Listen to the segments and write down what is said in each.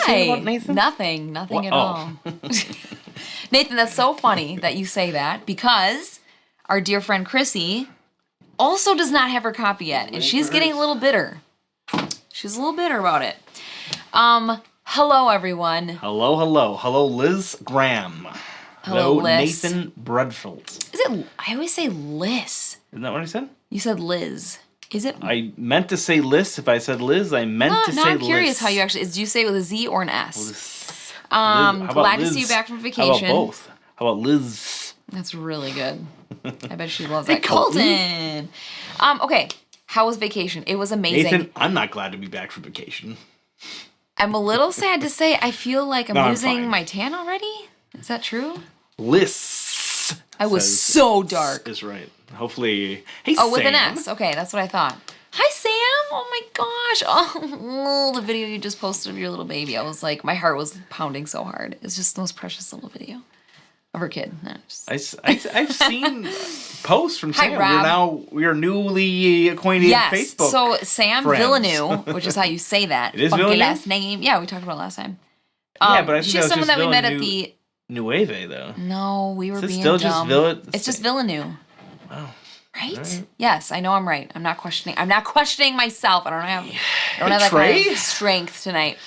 saying about Nathan? Nothing at all. Nathan, that's so funny that you say that because our dear friend Chrissy also does not have her copy yet, and she's getting a little bitter. She's a little bitter about it. Hello, everyone. Hello, Liz Graham. Hello, Liz. Nathan Bradfield. Is it? I always say Liz. Isn't that what I said? You said Liz. Is it? I meant to say Liz. If I said Liz, I meant to say Liz. No, I'm curious how you actually. Do you say it with a Z or an S? Liz. Glad to see you back from vacation. How about both? How about Liz? That's really good. I bet she loves that. Colton. Okay. How was vacation? It was amazing. Nathan, I'm not glad to be back from vacation. I'm a little sad to say I feel like I'm losing my tan already. Is that true? Liz. I was so dark. Is right. Hopefully. Hey, Sam. With an S. Okay, that's what I thought. Hi, Sam. Oh my gosh. Oh, the video you just posted of your little baby. I was like, my heart was pounding so hard. It's just the most precious little video of her kid. No, I've seen posts from Sam. Hi, Rob. We are newly acquainted Facebook. So Sam friends. Villeneuve, which is how you say that. It is funky Villeneuve? last name. Yeah, we talked about it last time. Yeah, but I think she's someone that we met at the. Nueve, though. No, we were being still dumb. It's just Villeneuve. Wow. Right? Right? Yes, I know I'm right. I'm not questioning myself. I don't have that kind of strength tonight.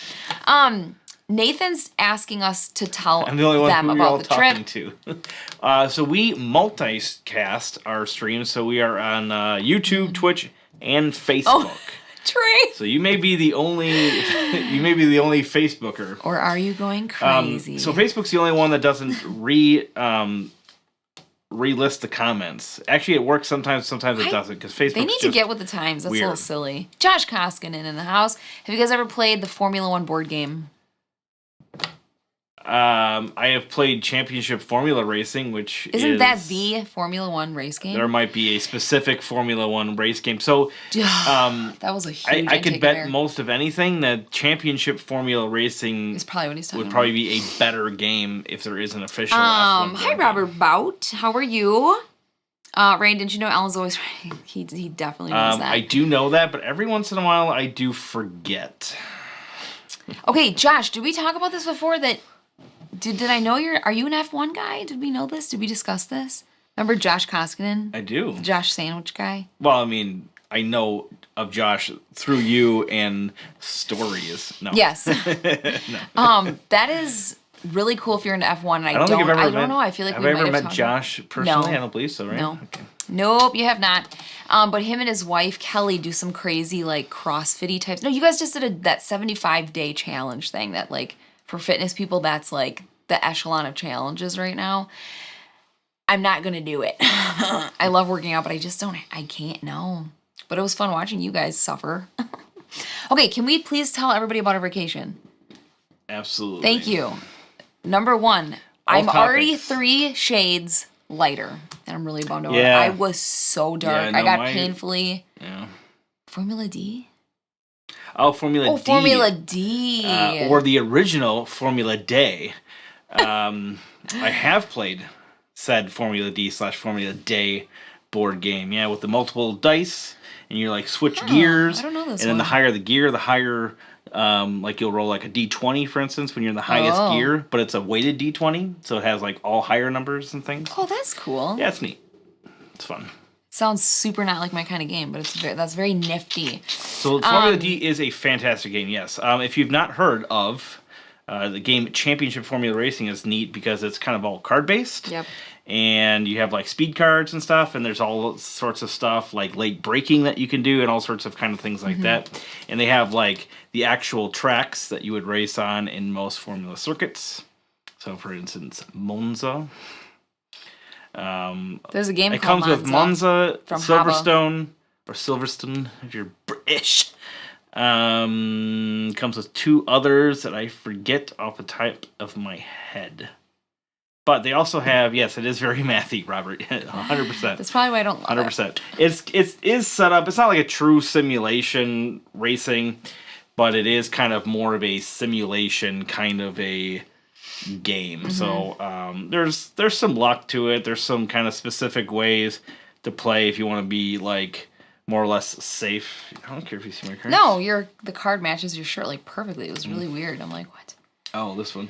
Nathan's asking us to tell I'm the only one them who about all the talking trip. to. So we multicast our streams. So we are on YouTube, Twitch, and Facebook. Oh, Trey. So you may be the only Facebooker. Or are you going crazy? So Facebook's the only one that doesn't relist the comments. Actually, it works sometimes it doesn't, because Facebook. They need to get with the times. That's weird. A little silly. Josh Koskinen in the house. Have you guys ever played the Formula One board game? I have played Championship Formula Racing, which Isn't that the Formula One race game? There might be a specific Formula One race game. So that was a huge I could bet most of anything that Championship Formula Racing is probably what he's talking would probably be a better game if there is an official F1 F1 hi, Robert Bout. How are you? Rain, didn't you know Alan's always right? He definitely knows that. I do know that, but every once in a while I do forget. Okay, Josh, did we talk about this before? Did I know are you an F1 guy? Did we know this? Did we discuss this? Remember Josh Koskinen? I do. The Josh Sandwich guy? Well, I mean, I know of Josh through you and stories. No. Yes. No. That is really cool if you're into F1. And I don't know. I feel like have we I might ever have met Josh personally? No. I don't believe so, right? No. Okay. Nope, you have not. But him and his wife Kelly do some crazy like CrossFit-y types. No, you guys just did that 75-day challenge thing that like for fitness people that's like the echelon of challenges right now. I'm not gonna do it. I love working out, but I can't, no. But it was fun watching you guys suffer. Okay, can we please tell everybody about our vacation? Absolutely. Thank you. Number one, I'm already 3 shades lighter, and I'm really bummed over it. I was so dark. I got painfully... Yeah. Formula D? Oh, Formula D. Formula D. Or the original Formula Day. I have played said Formula D/Formula Day board game. Yeah, with the multiple dice, and you like switch gears. I don't know this And then the higher the gear, the higher, like you'll roll like a D20, for instance, when you're in the highest gear. But it's a weighted D20, so it has like all higher numbers and things. Oh, that's cool. Yeah, it's neat. It's fun. Sounds super not like my kind of game, but that's very nifty. So Formula D is a fantastic game, yes. If you've not heard of the game Championship Formula Racing, is neat because it's kind of all card-based. Yep. And you have like speed cards and stuff, and there's all sorts of stuff like late braking that you can do and all sorts of kind of things like that. And they have like the actual tracks that you would race on in most Formula circuits. So for instance, Monza. There's a game it called comes with Monza, from Silverstone, or Silverstone if you're British. Comes with 2 others that I forget off the top of my head. But they also have, yes, it is very mathy, Robert. 100%. That's probably why I don't love 100%. It is set up. It's not like a true simulation racing, but it is kind of more of a simulation kind of a game. So there's some luck to it. There's some kind of specific ways to play if you want to be like more or less safe. I don't care if you see my cards. No, the card matches your shirt like perfectly. It was really weird. I'm like, what? Oh, this one.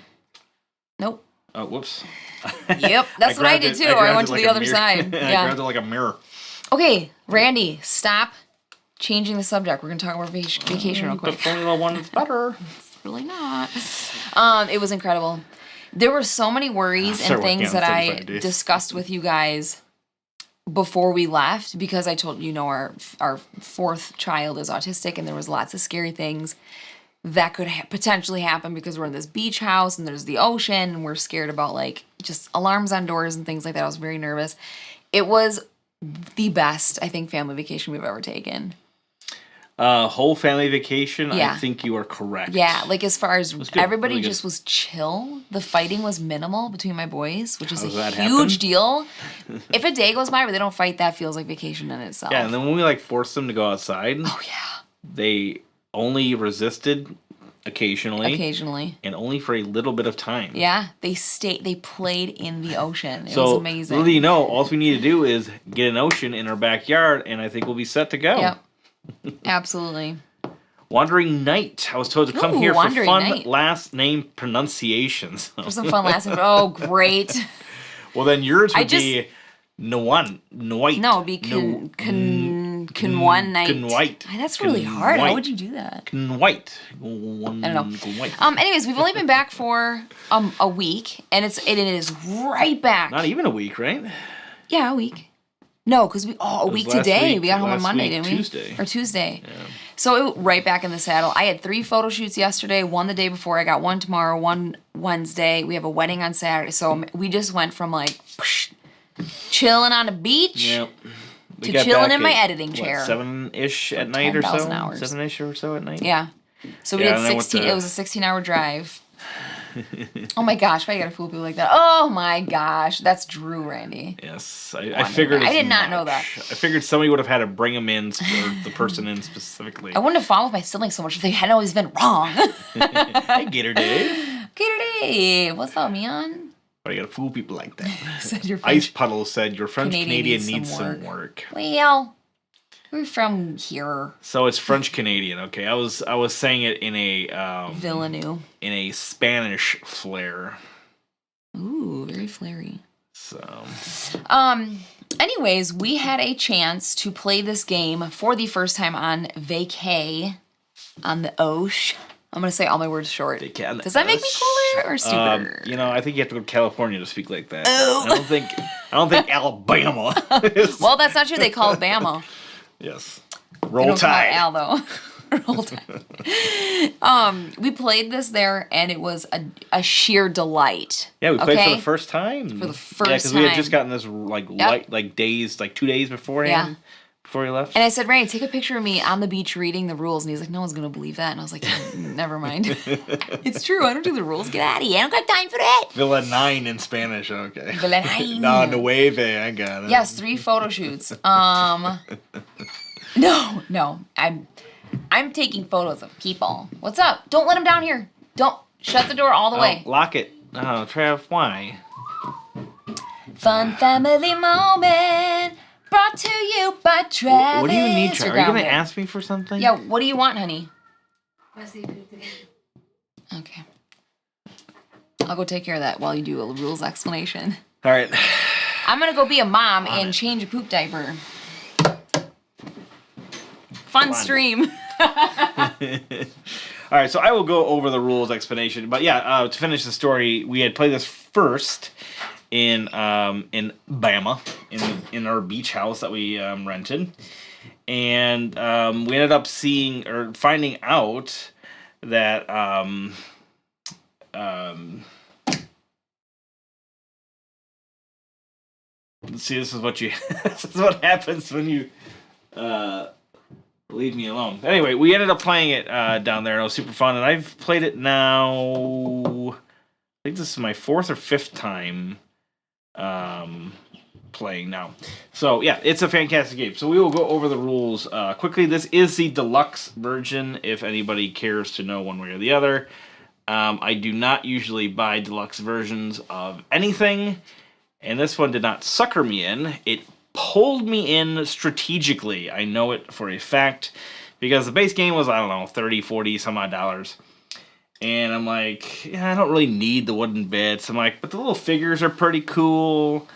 Nope. Oh, whoops. Yep, that's what I did too. I went to the other side. I Yeah. grabbed it like a mirror. Okay, Randy, stop changing the subject. We're gonna talk about vacation real quick. But Formula One is better. It's really not. It was incredible. There were so many worries and things that I discussed with you guys before we left, because I told our fourth child is autistic, and there was lots of scary things that could potentially happen because we're in this beach house and there's the ocean, and we're scared about like just alarms on doors and things like that. I was very nervous. It was the best, I think, family vacation we've ever taken. Whole family vacation, Yeah. I think you are correct. Yeah, like as far as everybody really just was chill. The fighting was minimal between my boys, which is a huge happen? deal. If a day goes by where they don't fight, that feels like vacation in itself. Yeah, and then when we like forced them to go outside, oh yeah, they only resisted occasionally, and only for a little bit of time. Yeah, they played in the ocean. It was amazing. Really, all we need to do is get an ocean in our backyard, and I think we'll be set to go. Yep. Absolutely. Wandering Night. I was told to come here for fun last name pronunciations. For some fun last name. Oh, great. Well, then yours would be Nwite. No, it'd be Kunwan Night. Kunwite. That's really hard. How would you do that? Kunwite. I don't know. Anyways, we've only been back for a week, and it is right back. Not even a week, right? Yeah, a week. No, because a week today. We got home on Monday, didn't we? Tuesday. Yeah. So right back in the saddle. I had 3 photo shoots yesterday, one the day before. I got one tomorrow, one Wednesday. We have a wedding on Saturday. So we just went from like chilling on the beach to chilling in my editing chair. 7-ish at night or so? 7-ish or so at night? Yeah. So we did 16. It was a 16-hour drive. Oh my gosh, why you gotta fool people like that? Oh my gosh, that's Drew, Randy. Yes, I figured. I did not know that. I figured somebody would have had to bring him in, or the person in specifically. I wouldn't have followed my siblings so much if they hadn't always been wrong. Hey, Gator Dave. Gator Dave, what's up, man? Why you gotta fool people like that? Said your Ice Puddle said your French Canadian needs some work. Well, we're from here. So it's French Canadian, okay? I was saying it in a Villeneuve. In a Spanish flair. Ooh, very flary. So anyways, we had a chance to play this game for the first time on vacay on the ocean. I'm gonna say all my words short. Does that make me cooler or stupider? I think you have to go to California to speak like that. Oh. I don't think Alabama. Well, that's not true. They call it Bama. Yes. Roll Tide. Al though. Roll Tide. We played this there, and it was a sheer delight. Yeah, we played for the first time. For the first time. Yeah, because we had just gotten this like 2 days beforehand. Yeah. Before he left. And I said, Randy, take a picture of me on the beach reading the rules. And he's like, no one's going to believe that. And I was like, never mind. It's true. I don't do the rules. Get out of here. I don't got time for that. Villa 9 in Spanish. Okay. Villa 9. No, nueve. I got it. Yes, 3 photo shoots. No. I'm taking photos of people. What's up? Don't let him down here. Don't. Shut the door all the way. Lock it. Oh, Trav, why? Fun family moment. Brought to you by Travis. What do you need, Travis? Are you going to ask me for something? Yeah, what do you want, honey? Okay. I'll go take care of that while you do a rules explanation. All right. I'm going to go be a mom and change a poop diaper. Fun stream. All right, so I will go over the rules explanation. But yeah, to finish the story, we had played this first in Bama, in our beach house that we rented, and we ended up finding out that see, this is what happens when you leave me alone. Anyway, we ended up playing it down there, and it was super fun, and I've played it now. I think this is my 4th or 5th time playing now. So yeah, it's a fantastic game. So we will go over the rules quickly. This is the deluxe version, if anybody cares to know one way or the other. I do not usually buy deluxe versions of anything, and this one did not sucker me in. It pulled me in strategically. I know it for a fact because the base game was, I don't know, 30, 40 some odd dollars. And I'm like, yeah, I don't really need the wooden bits. I'm like, but the little figures are pretty cool.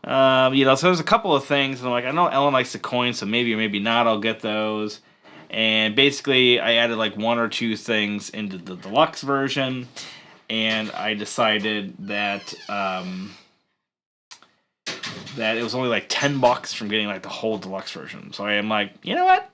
You know, so there's a couple of things. And I'm like, I know Ellen likes the coins, so maybe or maybe not I'll get those. And basically, I added like 1 or 2 things into the deluxe version. And I decided that that it was only like $10 from getting like the whole deluxe version. So I am like, you know what?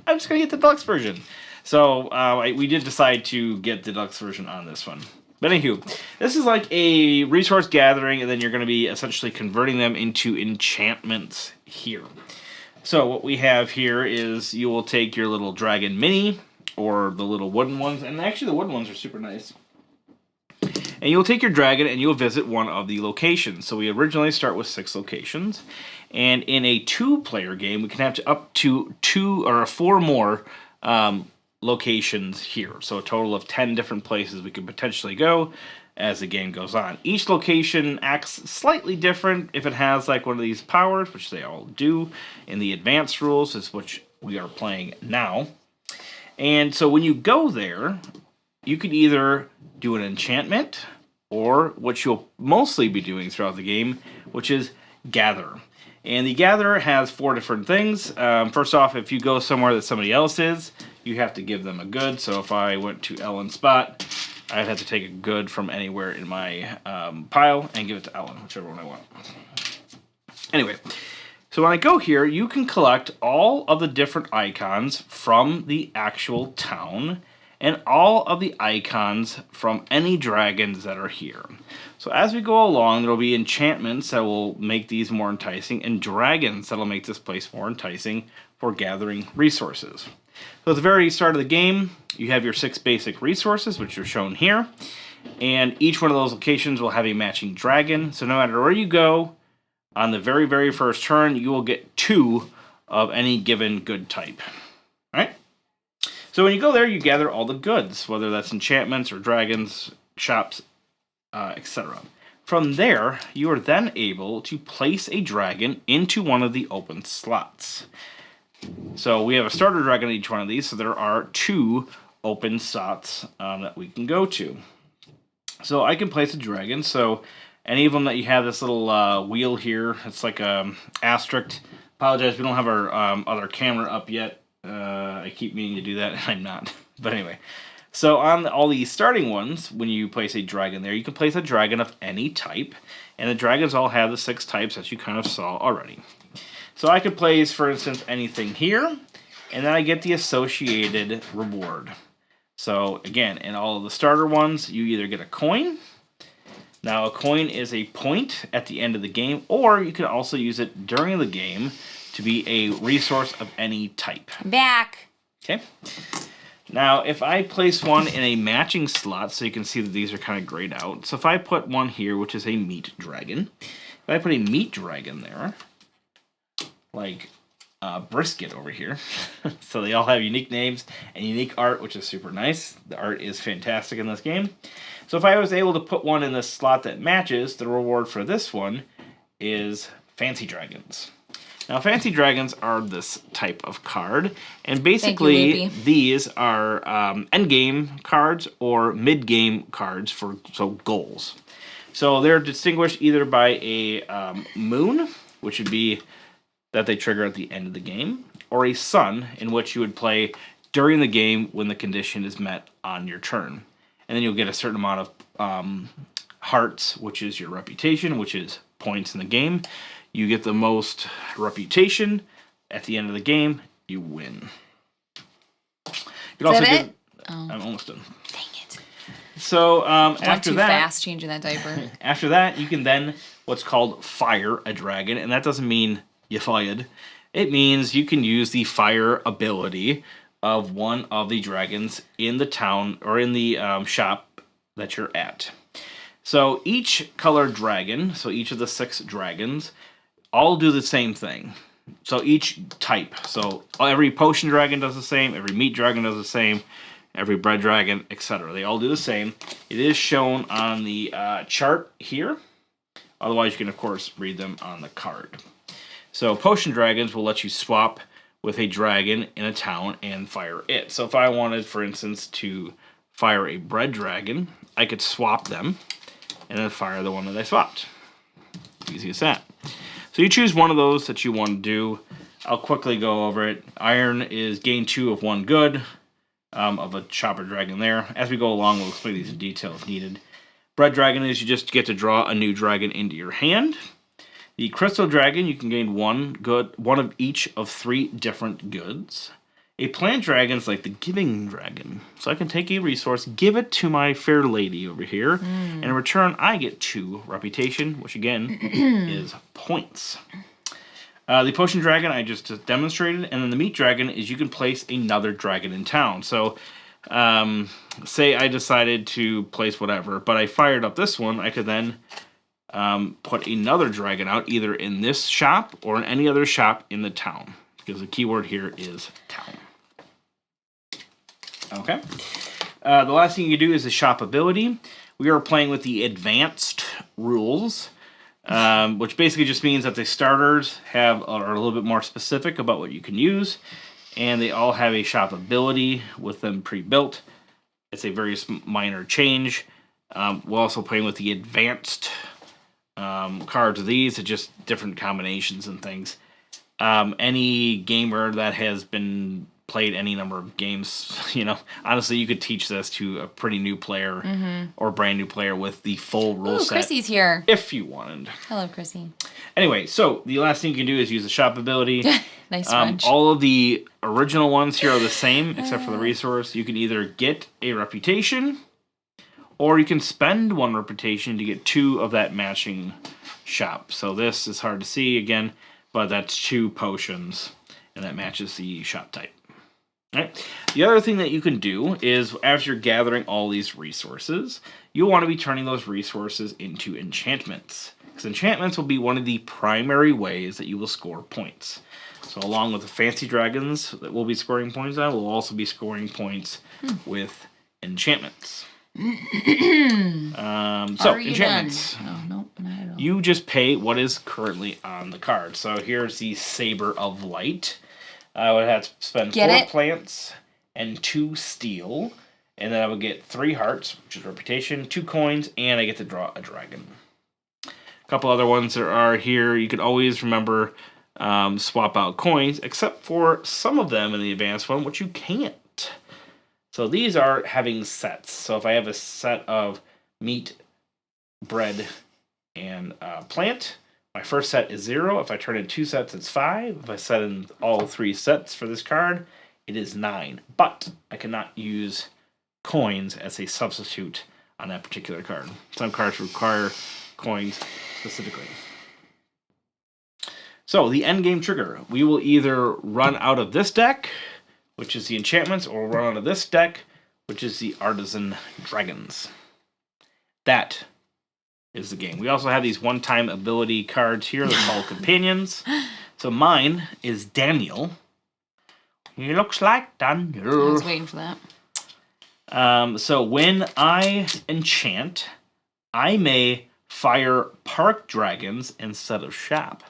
I'm just gonna get the deluxe version. So we did decide to get the deluxe version on this one. But anywho, this is like a resource gathering, and then you're going to be essentially converting them into enchantments here. So what we have here is you will take your little dragon mini, or the little wooden ones, and actually the wooden ones are super nice. And you'll take your dragon and you'll visit one of the locations. So we originally start with 6 locations. And in a 2-player game, we can have up to 2 or 4 more locations here. So a total of 10 different places we could potentially go as the game goes on. Each location acts slightly different if it has like one of these powers, which they all do in the advanced rules, is which we are playing now. And so when you go there, you can either do an enchantment or what you'll mostly be doing throughout the game, which is gather. And the gatherer has 4 different things. First off, if you go somewhere that somebody else is, you have to give them a good. So if I went to Ellen's spot, I'd have to take a good from anywhere in my pile and give it to Ellen, whichever one I want. Anyway, so when I go here, you can collect all of the different icons from the actual town and all of the icons from any dragons that are here. So as we go along, there will be enchantments that will make these more enticing, and dragons that will make this place more enticing for gathering resources. So at the very start of the game, you have your 6 basic resources, which are shown here, and each one of those locations will have a matching dragon. So no matter where you go, on the very, very first turn, you will get 2 of any given good type. All right? So when you go there, you gather all the goods, whether that's enchantments or dragons, shops, etc. From there, you are then able to place a dragon into one of the open slots. So we have a starter dragon in each one of these, so there are 2 open slots that we can go to. So I can place a dragon, so any of them that you have this little wheel here, it's like a asterisk. Apologize, we don't have our other camera up yet. I keep meaning to do that, and I'm not. But anyway, so on all these starting ones, when you place a dragon there, you can place a dragon of any type, and the dragons all have the 6 types that you kind of saw already. So I could place, for instance, anything here, and then I get the associated reward. So again, in all of the starter ones, you either get a coin. Now a coin is a point at the end of the game, or you can also use it during the game to be a resource of any type. I'm back. Okay. Now, if I place one in a matching slot, so you can see that these are kind of grayed out. So if I put one here, which is a meat dragon, if I put a meat dragon there, like brisket over here, so they all have unique names and unique art, which is super nice. The art is fantastic in this game. So if I was able to put one in this slot that matches, the reward for this one is fancy dragons. Now, fancy dragons are this type of card, and basically these are endgame cards or mid-game cards for goals. So they're distinguished either by a moon, which would be that they trigger at the end of the game, or a sun, in which you would play during the game when the condition is met on your turn. And then you'll get a certain amount of hearts, which is your reputation, which is points in the game. You get the most reputation at the end of the game, you win. You Is that it? I'm almost done. Dang it. So after that, fast changing that diaper. After that, you can then what's called fire a dragon, and that doesn't mean you fired. It means you can use the fire ability of one of the dragons in the town or in the shop that you're at. So each colored dragon, so each of the 6 dragons, all do the same thing. So each type. So every potion dragon does the same, every meat dragon does the same, every bread dragon, etc. They all do the same. It is shown on the chart here. Otherwise, you can, of course, read them on the card. So potion dragons will let you swap with a dragon in a town and fire it. So if I wanted, for instance, to fire a bread dragon, I could swap them and then fire the one that I swapped. Easy as that. So you choose one of those that you want to do. I'll quickly go over it. Iron is gain 2 of 1 good of a chopper dragon there. As we go along, we'll explain these in detail if needed. Bread dragon is you just get to draw a new dragon into your hand. The crystal dragon, you can gain 1 good, 1 of each of 3 different goods. A plant dragon is like the giving dragon. So I can take a resource, give it to my fair lady over here, and in return I get 2 reputation, which again is points. The potion dragon I just demonstrated, and then the meat dragon is you can place another dragon in town. So say I decided to place whatever, but I fired up this one, I could then put another dragon out either in this shop or in any other shop in the town, because the keyword here is town. Okay. The last thing you can do is the shop ability. We are playing with the advanced rules, which basically just means that the starters are a little bit more specific about what you can use, and they all have a shop ability with them pre-built. It's a very minor change. We're also playing with the advanced cards of these, are just different combinations and things. Any gamer that has been played any number of games, honestly, you could teach this to a pretty new player or brand new player with the full rule set. Chrissy's here. If you wanted. Hello, Chrissy. Anyway, so the last thing you can do is use the shop ability. Nice French. All of the original ones here are the same, except for the resource. You can either get a reputation, or you can spend 1 reputation to get 2 of that matching shop. So this is hard to see again, but that's 2 potions, and that matches the shop type. All right. The other thing that you can do is, as you're gathering all these resources, you'll want to be turning those resources into enchantments, because enchantments will be one of the primary ways that you will score points. So along with the fancy dragons that we'll be scoring points on, we'll also be scoring points with enchantments. So enchantments. Oh, nope, not at all. You just pay what is currently on the card. So here's the Saber of Light. I would have to spend 4 plants and 2 steel, and then I would get 3 hearts, which is reputation, 2 coins, and I get to draw a dragon. A couple other ones that are here. You can always remember swap out coins, except for some of them in the advanced one, which you can't. So these are having sets. So if I have a set of meat, bread, and plant, my first set is 0. If I turn in 2 sets, it's 5. If I set in all 3 sets for this card, it is 9. But I cannot use coins as a substitute on that particular card. Some cards require coins specifically. So the end game trigger. We will either run out of this deck, which is the enchantments, or run out of this deck, which is the artisan dragons. That is the game. We also have these one-time ability cards here. They're called companions. So mine is Daniel. He looks like Daniel. I was waiting for that. So when I enchant, I may fire park dragons instead of shop.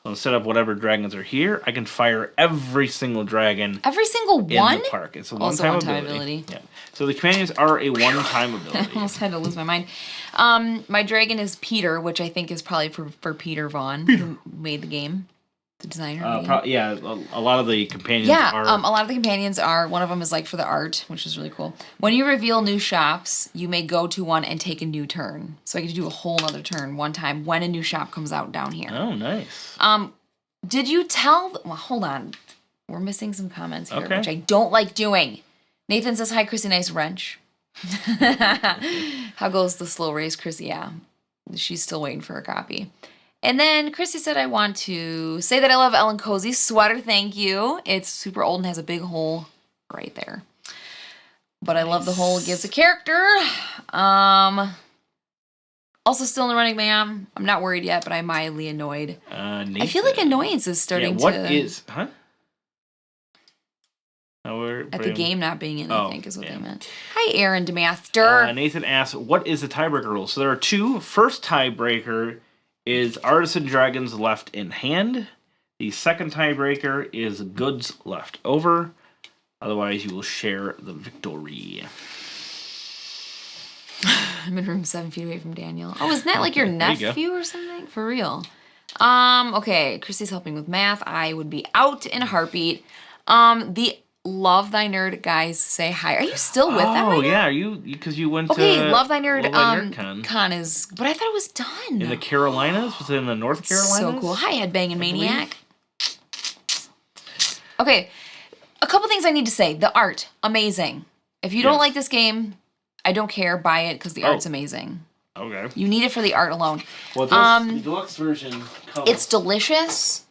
So instead of whatever dragons are here, I can fire every single dragon. Every single one? In the park. It's a also one-time ability. Yeah. So the companions are a one-time ability. I almost had to lose my mind. My dragon is Peter, which I think is probably for Peter Vaughn, who made the game. The designer. Yeah, a lot of the companions are... a lot of the companions are, one of them is like for the art, which is really cool. When you reveal new shops, you may go to one and take a new turn. So I get to do a whole other turn one time when a new shop comes out down here. Oh, nice. Did you tell... Well, hold on. We're missing some comments here, okay. Which I don't like doing. Nathan says, hi, Chrissy, nice wrench. How goes the slow race, Chrissy? Yeah, she's still waiting for her copy. And then Chrissy said, I want to say that I love Ellen Cozy's sweater. Thank you. It's super old and has a big hole right there. But I love the hole it gives a character. Also still in the running, ma'am. I'm not worried yet, but I'm mildly annoyed. I feel like annoyance is starting What is... Huh? At the game not being in, I think, is what they meant. Hi, Aaron DeMaster. Nathan asks, what is the tiebreaker rule? So there are 2. First tiebreaker is artisan dragons left in hand. The second tiebreaker is goods left over. Otherwise, you will share the victory. I'm in room 7 feet away from Daniel. Oh, isn't that like your nephew or something? For real. Okay, Christy's helping with math. I would be out in a heartbeat. The Love Thy Nerd guys say hi. Are you still with them right yeah. now? Are you? Because you went Okay, to Love Thy Nerd, Con is... But I thought it was done. in the Carolinas? Was it in the North Carolinas? So cool. Hi, Headbanging Maniac. Okay, a couple things I need to say. The art, amazing. If you don't like this game, I don't care. Buy it because the art's amazing. Okay. You need it for the art alone. Well, the deluxe version comes. It's delicious.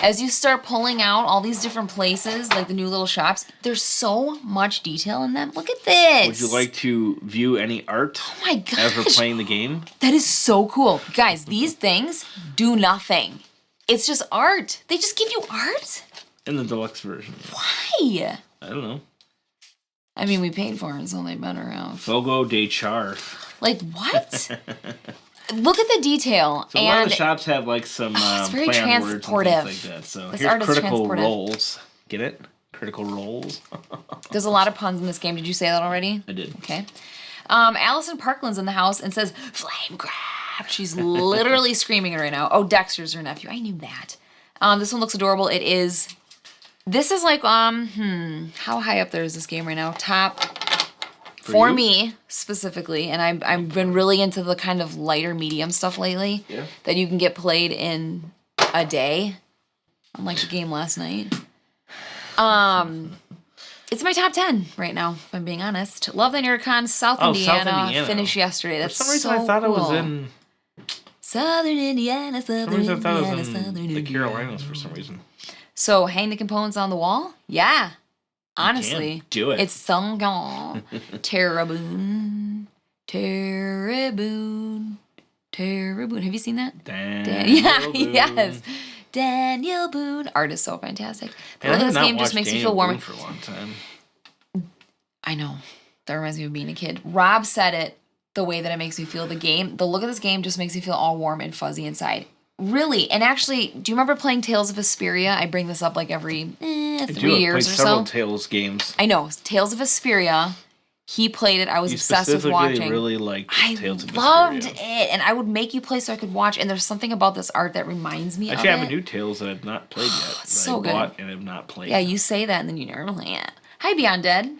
As you start pulling out all these different places, like the new little shops, there's so much detail in them. Look at this. Would you like to view any art Oh my gosh. as we're playing the game? That is so cool. Guys, these things do nothing. It's just art. They just give you art? In the deluxe version. Why? I don't know. I mean, we paid for it, so they better have. Fogo de Char. Like, what? Look at the detail. So a lot of the shops have like some it's very play on words and transportive. things like that. So This here's art is critical transportive. roles. Get it? Critical roles. There's a lot of puns in this game. Did you say that already? I did. Okay. Allison Parkland's in the house and says, Flamecraft. She's literally screaming it right now. Oh, Dexter's her nephew. I knew that. This one looks adorable. It is. This is like, how high up there is this game right now? Top. For me, specifically, and I've been really into the kind of lighter medium stuff lately that you can get played in a day, unlike the game last night. It's my top 10 right now, if I'm being honest. Love the Nerdcon, South Indiana, finished yesterday. That's for some reason so I thought cool. it was in... Southern Indiana, Southern Indiana, I thought it was Southern in Indiana. the Carolinas for some reason. So, hang the components on the wall? Yeah. Honestly, do it. It's Sungon, Terraboon, Terraboon, Terraboon. Have you seen that? Daniel Boone. Yes. Daniel Boone. Art is so fantastic. The And look I of have this game not just watched makes me Daniel feel warm. Boone for a long time. I know. That reminds me of being a kid. Rob said it the way that it makes me feel. The look of this game just makes me feel all warm and fuzzy inside. Really, and actually, do you remember playing Tales of Vesperia? I bring this up like every 3 years or so. Several Tales games. I know, Tales of Vesperia. He played it. I was obsessed with watching. I really liked Tales of Vesperia. I loved it, and I would make you play so I could watch. And there's something about this art that reminds me of it. Actually, I have a new Tales that I've not played yet. It's so good. I bought and have not played. Yeah, you say that, and then you never play it. Hi, Beyond Dead.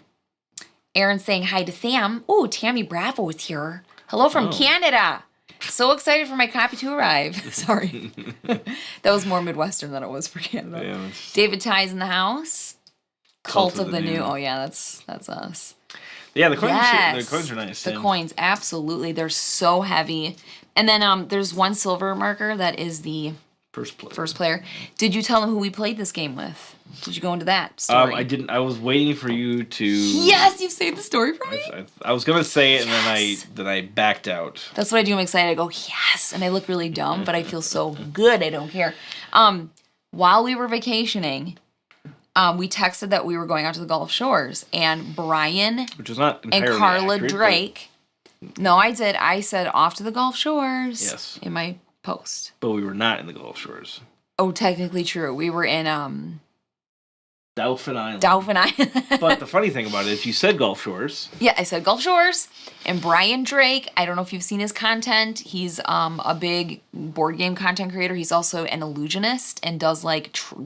Aaron's saying hi to Sam. Oh, Tammy Bravo is here. Hello from Canada. So excited for my copy to arrive. Sorry. That was more Midwestern than it was for Canada. Yeah, David Ty's in the house. Cult of the New. Oh, yeah, that's us. Yeah, the coins are nice. The coins, absolutely. They're so heavy. And then there's one silver marker that is the first player. Did you tell them who we played this game with? Did you go into that story? I didn't. I was waiting for you to. Yes, you've saved the story for me. I was gonna say it, and then I backed out. That's what I do. I'm excited. I go yes, and I look really dumb, but I feel so good. I don't care. While we were vacationing, we texted that we were going out to the Gulf Shores, and Brian, which is not entirely and Carla accurate, Drake. No, I did. I said off to the Gulf Shores. Yes. In my post. But we were not in the Gulf Shores. Oh, technically true. We were in Dauphin Island. Dauphin Island. But the funny thing about it is you said Gulf Shores. Yeah, I said Gulf Shores. And Brian Drake, I don't know if you've seen his content. He's a big board game content creator. He's also an illusionist and does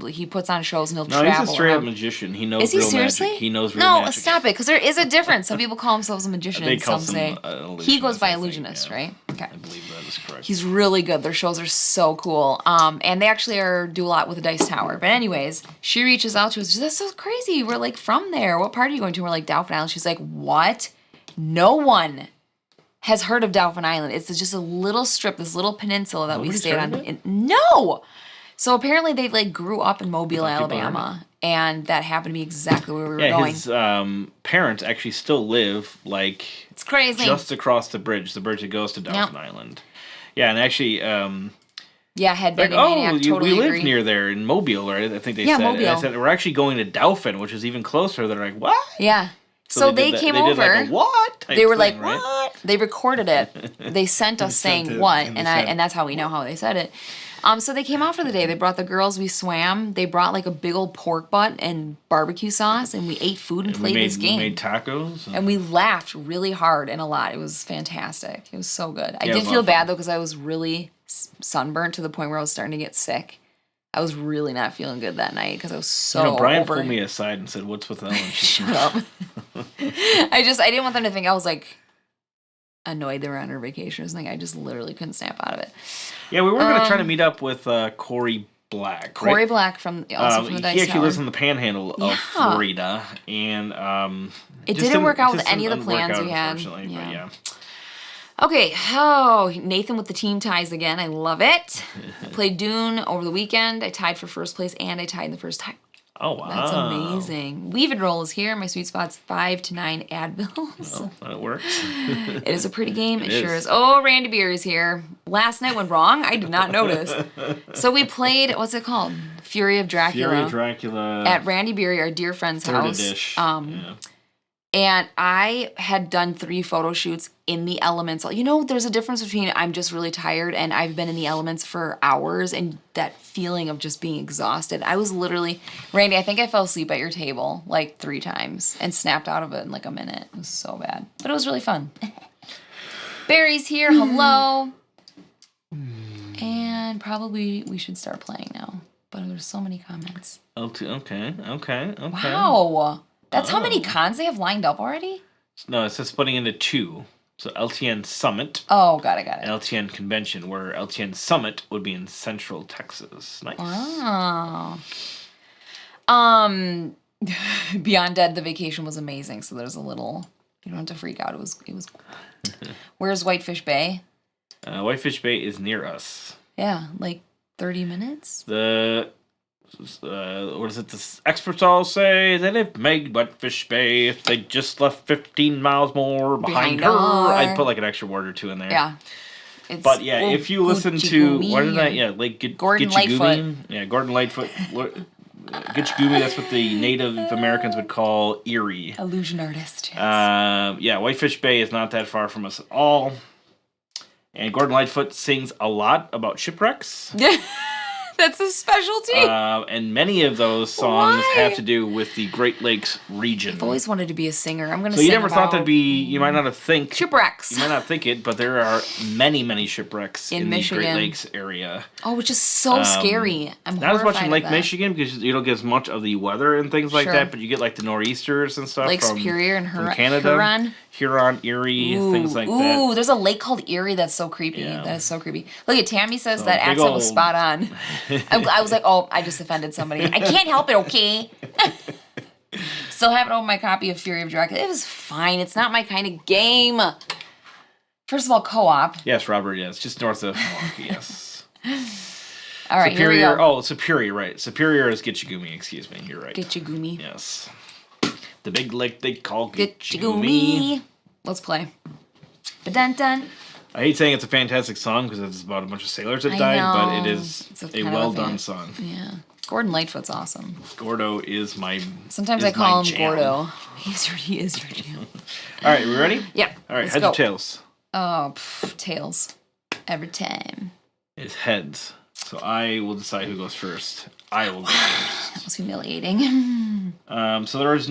he puts on shows and he'll travel. No, he's a straight up magician. He knows real seriously? magic. He knows real magic. No, stop it, because there is a difference. Some people call themselves a magician and some say he goes by illusionist, right? Okay. I believe that is correct. He's really good. Their shows are so cool. And they actually do a lot with the Dice Tower. But anyways, she reaches out to us. She's like, that's so crazy. We're like from there. What part are you going to? We're like Dauphin Island. She's like, what? No one has heard of Dauphin Island. It's just a little strip, this little peninsula that we stayed on. No! So apparently they grew up in Mobile, Alabama. And that happened to be exactly where we were going. His parents actually still live it's crazy. Just across the bridge that goes to Dauphin Island. Yeah, and actually Headbanging Maniac, totally we agree. live near there in Mobile, right? I think they said. Mobile. And I said we're actually going to Dauphin, which is even closer. They're like, what? Yeah. So they came over. Did like a what? They were like, right? what? They recorded it. They sent us saying what, and that's how we know how they said it. So they came out for the day. They brought the girls. We swam. They brought like a big old pork butt and barbecue sauce, and we ate food and played this game. We made tacos. And we laughed really hard and a lot. It was fantastic. It was so good. I Yeah, did feel bad though because I was really sunburnt to the point where I was starting to get sick. I was really not feeling good that night because I was so Brian pulled me aside and said, "What's with Ellen?" Shut up. I didn't want them to think I was like annoyed they were on her vacation or something. I just literally couldn't snap out of it. Yeah, we were going to try to meet up with Corey Black. Corey Black from the Dice He Tower. actually lives in the Panhandle of Florida, and it didn't work out with any of the plans we had. Unfortunately, but yeah. Okay, oh, Nathan with the team ties again. I love it. I played Dune over the weekend. I tied for first place, and I tied in the first time. Oh, wow. That's amazing. Weave and Roll is here. My sweet spot's 5 to 9 Advils. Well, that works. It is a pretty game. It sure is. Oh, Randy Beer is here. Last night went wrong. I did not notice. So we played, what's it called? Fury of Dracula. Fury of Dracula. At Randy Beery, our dear friend's house. Edition. Yeah. And I had done 3 photo shoots in the elements. You know, there's a difference between I'm just really tired and I've been in the elements for hours and that feeling of just being exhausted. I was literally, Randy, I think I fell asleep at your table like 3 times and snapped out of it in like a minute. It was so bad. But it was really fun. Barry's here. Hello. And probably we should start playing now. But there's so many comments. Okay. Wow. That's how many cons they have lined up already? No, it says splitting into 2. So LTN Summit. Oh, got it. And LTN Convention, where LTN Summit would be in Central Texas. Nice. Oh. Beyond Dead, the vacation was amazing. So there's a little, you don't have to freak out. It was. Where's Whitefish Bay? Whitefish Bay is near us. Yeah, like 30 minutes. What is it? The experts all say that if Meg Whitefish Bay, if they just left 15 miles more behind her, I'd put like an extra word or 2 in there. Yeah. But yeah, if you listen to Gordon Lightfoot. Yeah, Gordon Lightfoot. Gitchigumi, that's what the Native Americans would call Erie. Illusion artist. Yes. Yeah, Whitefish Bay is not that far from us at all. And Gordon Lightfoot sings a lot about shipwrecks. Yeah. That's a specialty. And many of those songs have to do with the Great Lakes region. I've always wanted to be a singer. I'm going to sing. So you never thought that'd be, you might not have think. Shipwrecks. You might not think it, but there are many shipwrecks in Michigan. The Great Lakes area. Oh, which is so scary. I'm not as much in Lake Michigan because you don't get as much of the weather and things like that, but you get like the nor'easters and stuff. Lake Superior and from Canada. Huron, Erie, things like that. Ooh, there's a lake called Erie that's so creepy. Yeah. That is so creepy. Look at Tammy says that accent was spot on. I was like, oh, I just offended somebody. I can't help it, okay? Still have it on my copy of Fury of Dracula. It was fine. It's not my kind of game. First of all, co-op. Yes, Robert, yes. Just north of Milwaukee, yes. All right, Superior, here we go. Oh, Superior, right. Superior is Gitchigumi, excuse me. You're right. Gitchigumi. Yes. The big lake they call Gitchigumi. Let's play. Ba-dun-dun. I hate saying it's a fantastic song because it's about a bunch of sailors that died, but it is a well-done song. Yeah. Gordon Lightfoot's awesome. Gordo is my Sometimes I call him Gordo. He is your jam. All right, we ready? Yeah. All right, heads or tails? Oh, tails. Every time. It's heads. So I will decide who goes first. I will go first. That was humiliating. So there's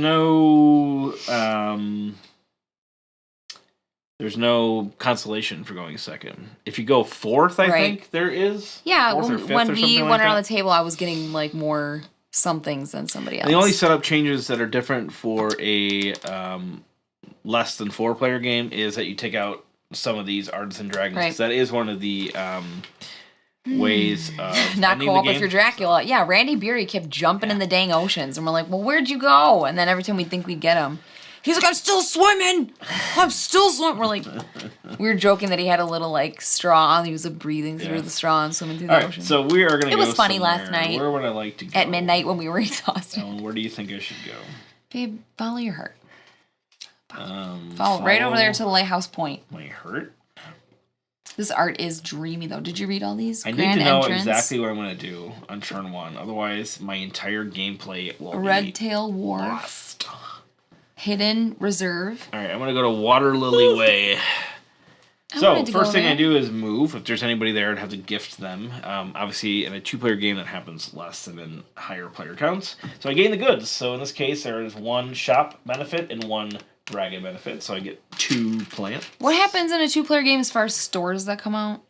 no consolation for going second. If you go fourth, I think there is. Yeah, when we went around the table, I was getting like more somethings than somebody else. The only setup changes that are different for a less than 4-player game is that you take out some of these Artisan Dragons. Right. That is one of the ways of not co-op if you're Dracula. Yeah, Randy Beery kept jumping in the dang oceans, and we're like, well, where'd you go? And then every time we'd think we'd get him, he's like, I'm still swimming. We're like, we were joking that he had a little like straw, and he was breathing through the straw and swimming through the ocean. So we are gonna. It was funny last night. Where would I like to go? At midnight when we were exhausted. Where do you think I should go? Babe, follow your heart. Follow right over there to the lighthouse point. My heart. This art is dreamy, though. Did you read all these? I need to know exactly what I'm going to do on turn 1. Otherwise, my entire gameplay will be Red Tail Wharf. Lost. Hidden Reserve. All right, I'm going to go to Water Lily Way. So, first thing I do is move. If there's anybody there, I'd have to gift them. Obviously, in a 2-player game, that happens less than in higher player counts. So, I gain the goods. So, in this case, there is 1 shop benefit and 1 dragon benefit. So, I get 2 plants. What happens in a 2-player game as far as stores that come out?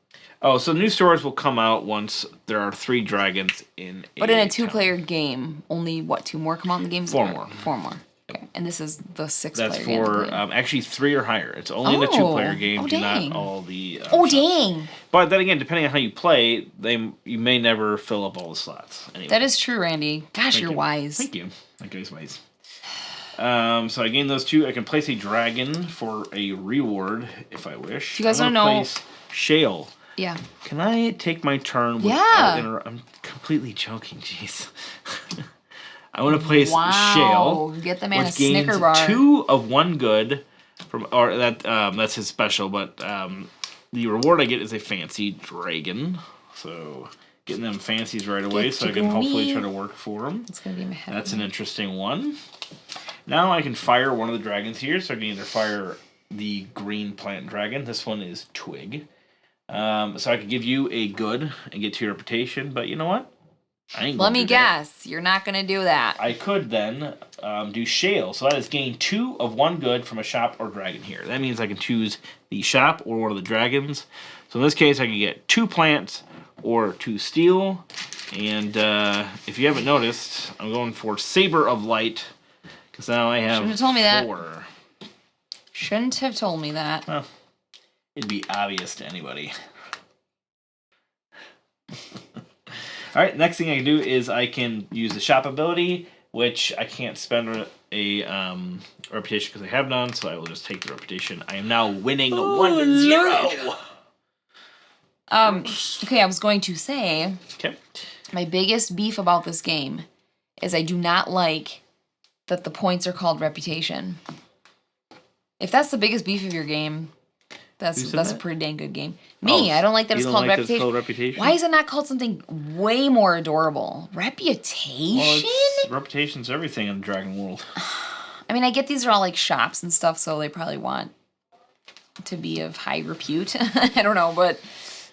Oh, so new stores will come out once there are 3 dragons in But in a 2-player game, only, 2 more come out in the game? 4 more. 4 more. Okay. And this is the 6-player That's game. for actually 3 or higher. It's only in a 2-player game, not all the. Dang! But then again, depending on how you play, you may never fill up all the slots. Anyway. That is true, Randy. Gosh, you're wise. Thank you. That guy's wise. So I gain those 2. I can place a dragon for a reward if I wish. You guys don't know. Place Shale. Yeah. Can I take my turn? I'm completely joking. Jeez. I want to place Shale. Get the man a gains Snicker bar. 2 of 1 good that's his special, but the reward I get is a fancy dragon. So getting them fancies right away, so I can hopefully try to work for them. It's gonna be my head. That's an interesting one. Now I can fire one of the dragons here, so I can either fire the green plant dragon. This one is Twig. So I could give you a good and get 2 reputation, but you know what? Let me guess. You're not going to do that. I could then do Shale. So that is gain 2 of 1 good from a shop or dragon here. That means I can choose the shop or one of the dragons. So in this case, I can get 2 plants or 2 steel. And if you haven't noticed, I'm going for Saber of Light. Because now I have 4. Shouldn't have told me that. Shouldn't have told me that. Well, it'd be obvious to anybody. Alright, next thing I can do is I can use the shop ability, which I can't spend a reputation because I have none, so I will just take the reputation. I am now winning 1-0. Okay, I was going to say, my biggest beef about this game is I do not like that the points are called reputation. If that's the biggest beef of your game, that's a pretty dang good game. I don't like that it's called reputation. Why is it not called something way more adorable? Reputation? Well, reputation's everything in the Dragon World. I mean, I get these are all like shops and stuff, so they probably want to be of high repute. I don't know, but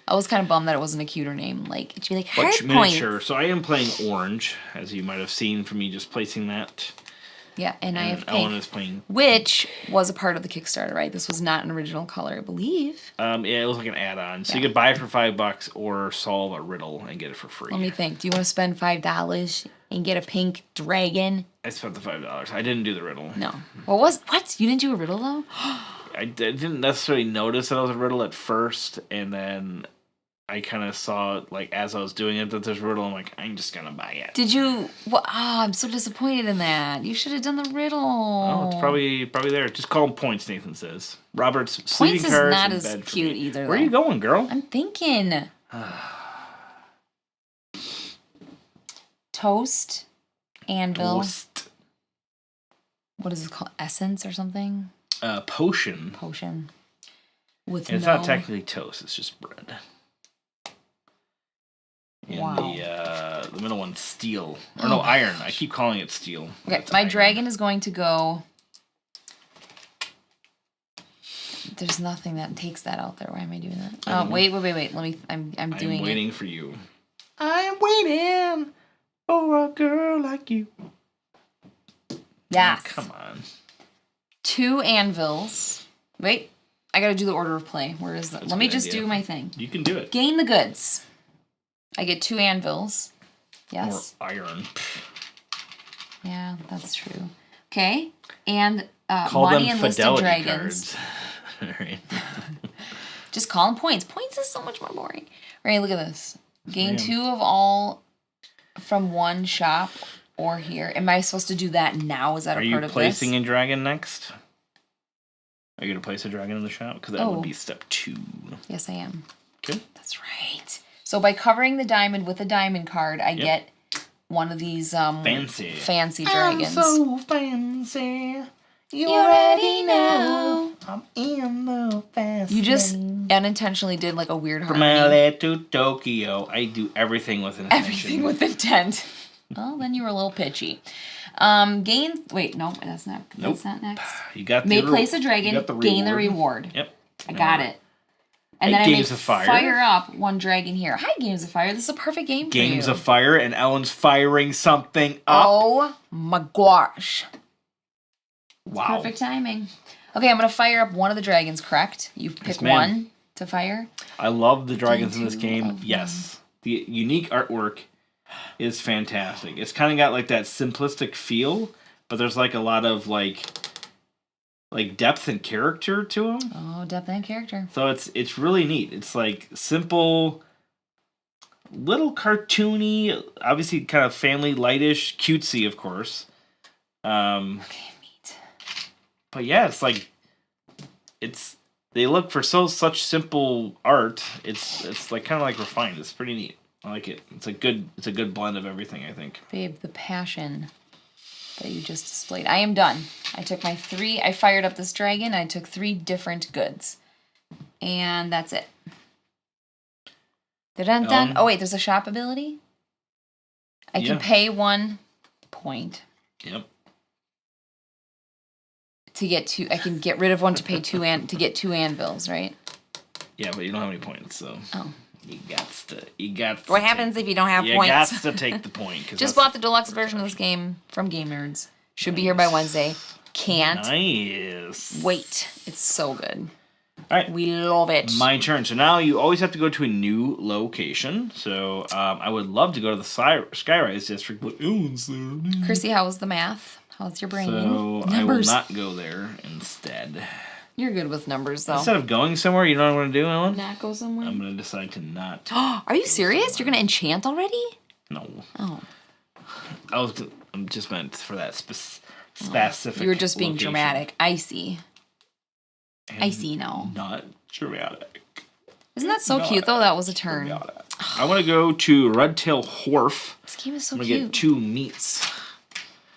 I was kind of bummed that it wasn't a cuter name. Like, it should be like hard points. Sure. So I am playing orange, as you might have seen from me just placing that. Yeah, and I have pink. Ellen is playing, which was a part of the Kickstarter, right? This was not an original color, I believe. Yeah, it was like an add-on. So you could buy it for $5 or solve a riddle and get it for free. Let me think. Do you want to spend $5 and get a pink dragon? I spent the $5. I didn't do the riddle. No. What? You didn't do a riddle though? I didn't necessarily notice that it was a riddle at first, and then I kind of saw, like, as I was doing it, that there's a riddle. I'm like, I'm just going to buy it. Did you? Well, I'm so disappointed in that. You should have done the riddle. Oh, it's probably there. Just call them points, Nathan says. Robert's sleeping cars. Points is not as cute either, though. Where are you going, girl? I'm thinking. Toast. Anvil. Toast. What is it called? Essence or something? Potion. Potion. It's not technically toast. It's just bread. And the middle one's steel. Or no, iron. I keep calling it steel. Okay, my dragon is going to go... There's nothing that takes that out there. Why am I doing that? Wait. Let me... I'm doing it. I'm waiting for you. I'm waiting for a girl like you. Yes. Oh, come on. 2 anvils. Wait. I gotta do the order of play. Where is that? Let me just do my thing. You can do it. Gain the goods. I get 2 anvils. Yes. Or iron. Yeah, that's true. Okay. And call money them and listed dragons. Right. Just call them points. Points is so much more boring. Right, look at this. Gain 2 of all from 1 shop or here. Am I supposed to do that now? Is that a part of this? Are you placing a dragon next? Are you going to place a dragon in the shop? Because that would be step 2. Yes, I am. Okay. That's right. So by covering the diamond with a diamond card, I get one of these fancy dragons. I'm so fancy. You already know. I'm in the fast You just unintentionally did like a weird harmony. From LA to Tokyo. I do everything with intention. Everything with intent. Well, then you were a little pitchy. Wait, no, that's not. That's not next. You got may place a dragon, gain the reward. Yep. I got it. And then Games I of Fire. fire up one dragon here. Hi, Games of Fire. This is a perfect game for you. Games of Fire, and Ellen's firing something up. Oh my gosh. Wow. Perfect timing. Okay, I'm going to fire up one of the dragons, correct? You pick one to fire. I love the dragons in this game. Yes. The unique artwork is fantastic. It's kind of got like that simplistic feel, but there's like a lot of like depth and character to them. Oh, depth and character. So it's really neat. It's like simple, little cartoony, obviously kind of family lightish, cutesy, of course. Okay, neat. But yeah, it's like they look for such simple art. It's like kind of like refined. It's pretty neat. I like it. It's a good blend of everything, I think. Babe, the passion that you just displayed. I am done. I took my 3. I fired up this dragon. I took 3 different goods, and that's it. Dun. Oh wait, there's a shop ability. I can pay 1 point. Yep. To get 2, I can get rid of 1 to pay 2 to get 2 anvils, right? Yeah, but you don't have any points, so. Oh. You got to. What happens if you don't have points? You got to take the point. Just bought the deluxe version of this game from Game Nerds. Should be here by Wednesday. Can't wait. It's so good. All right. We love it. My turn. So now you always have to go to a new location. So I would love to go to the Skyrise District, but Ellen's there. Chrissy, how was the math? How's your brain? So Numbers. I will not go there instead. You're good with numbers, though. Instead of going somewhere, you know what I'm going to do, Ellen? Not go somewhere? I'm going to decide to not. Are you serious? You're going to enchant already? No. Oh. I'm just meant for that specific. You were just being location. dramatic. I see. And I see now. Not dramatic. Isn't that so cute, though? That was a turn. Dramatic. I want to go to Redtail Wharf. This game is so I'm cute. going to get 2 meats.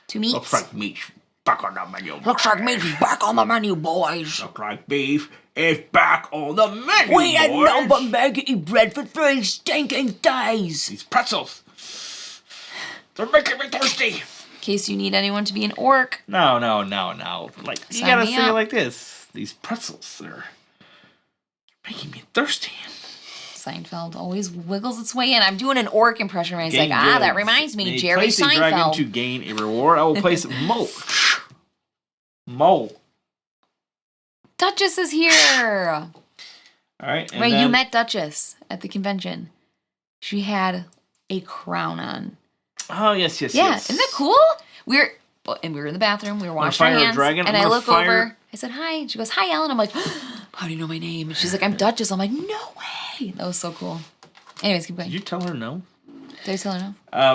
2 meats? Looks like meat back on the menu. Looks like meat is back on the menu, boys. Looks like beef is back on the menu, We had boys. no but maggoty bread for 3 stinking days. These pretzels. They're making me thirsty. In case you need anyone to be an orc. No. Like, you Sign gotta me say it up. like this. These pretzels, they're making me thirsty. Seinfeld always wiggles its way in. I'm doing an orc impression where he's like, Gain that goods. reminds me, May Jerry place a dragon Seinfeld. to gain a reward. I will place mulch. Mole. Duchess is here. All right. And Right, you then- met Duchess at the convention. She had a crown on. Oh, yes. Yeah, isn't that cool? We were in the bathroom. We were washing fire our a hands, dragon? and I'm I gonna look fire- over. I said hi, and she goes, "Hi, Ellen." I'm like, "How do you know my name?" And she's like, "I'm Duchess." I'm like, "No way!" That was so cool. Anyways, keep going. Did you tell her no? Did I tell her no?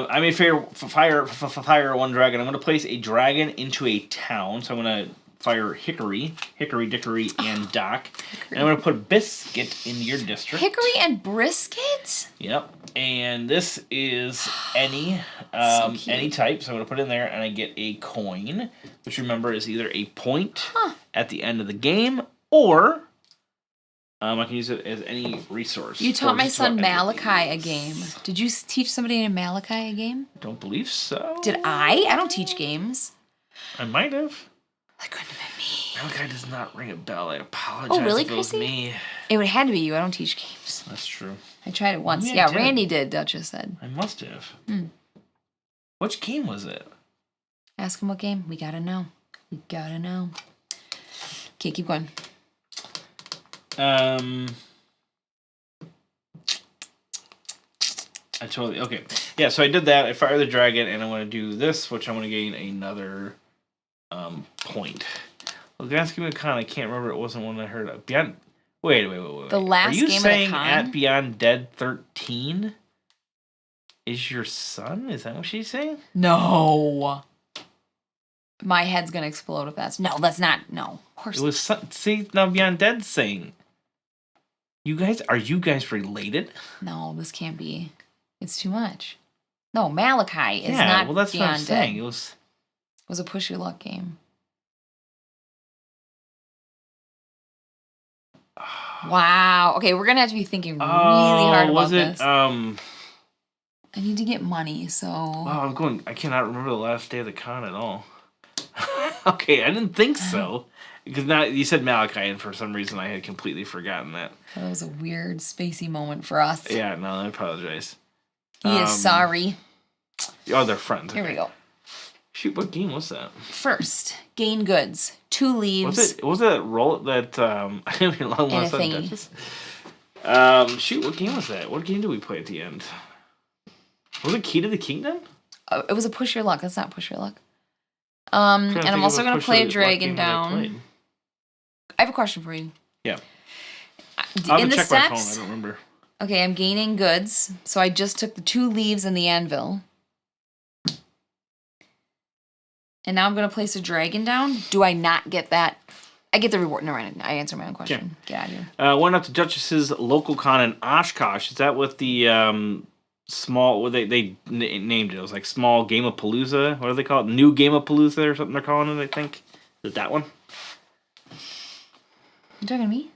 I may fire 1 dragon. I'm going to place a dragon into a town. So I'm going to fire Hickory, Dickory, and Doc. And I'm going to put Biscuit in your district. Hickory and brisket? Yep. And this is any cute. any type. So I'm going to put it in there, and I get a coin, which remember is either a point at the end of the game, or I can use it as any resource. You taught for my just son about Malachi a anything. game. Did you teach somebody named Malachi a game? Don't believe so. Did I? I don't teach games. I might have. That couldn't have been me. Malachi does not ring a bell. I apologize. Oh, really, if it was Chrissy? me. It would have had to be you. I don't teach games. That's true. I tried it once. Maybe I Yeah, did. Randy did, Duchess said. I must have. Hmm. Which game was it? Ask him what game. We gotta know. We gotta know. Okay, keep going. Okay. Yeah, so I did that. I fired the dragon, and I want to do this, which I want to gain another point. Well, Advanced Game of the Con, I can't remember. It wasn't one I heard of. Wait. The last Are you game of the saying con? at Beyond Dead 13 is your son? Is that what she's saying? No. My head's gonna explode if that's no. That's not. No, of course. It was see now Beyond Dead saying. Are you guys related? No, this can't be. It's too much. No, Malachi is Yeah, not. well that's what I'm Beyond saying. Dead. It was. It was a push your luck game. Wow. Okay, we're gonna have to be thinking really hard about this. I need to get money, so. Wow, I cannot remember the last day of the con at all. Okay, I didn't think so. Because now you said Malachi, and for some reason I had completely forgotten that. That was a weird, spacey moment for us. Yeah, no, I apologize. He is sorry. Oh, they're friends. Here we go. Shoot, what game was that? First, gain goods. 2 leaves. Was it roll that I didn't even long And a sudden thingy. shoot, what game was that? What game did we play at the end? Was it Key to the Kingdom? It was a push your luck. That's not push your luck. And I'm also going to play a dragon down. I have a question for you. Yeah. I'll In have to the check my phone. steps. I don't remember. Okay, I'm gaining goods. So I just took the 2 leaves and the anvil. And now I'm going to place a dragon down. Do I not get that? I get the reward. No, right. I answered my own question. Get out of here. Went up to Duchess's local con in Oshkosh. Is that what the small? What they named it? It was like small Game of Palooza. What do they call it? New Game of Palooza or something they're calling it. I think. Is it that one? You talking to me?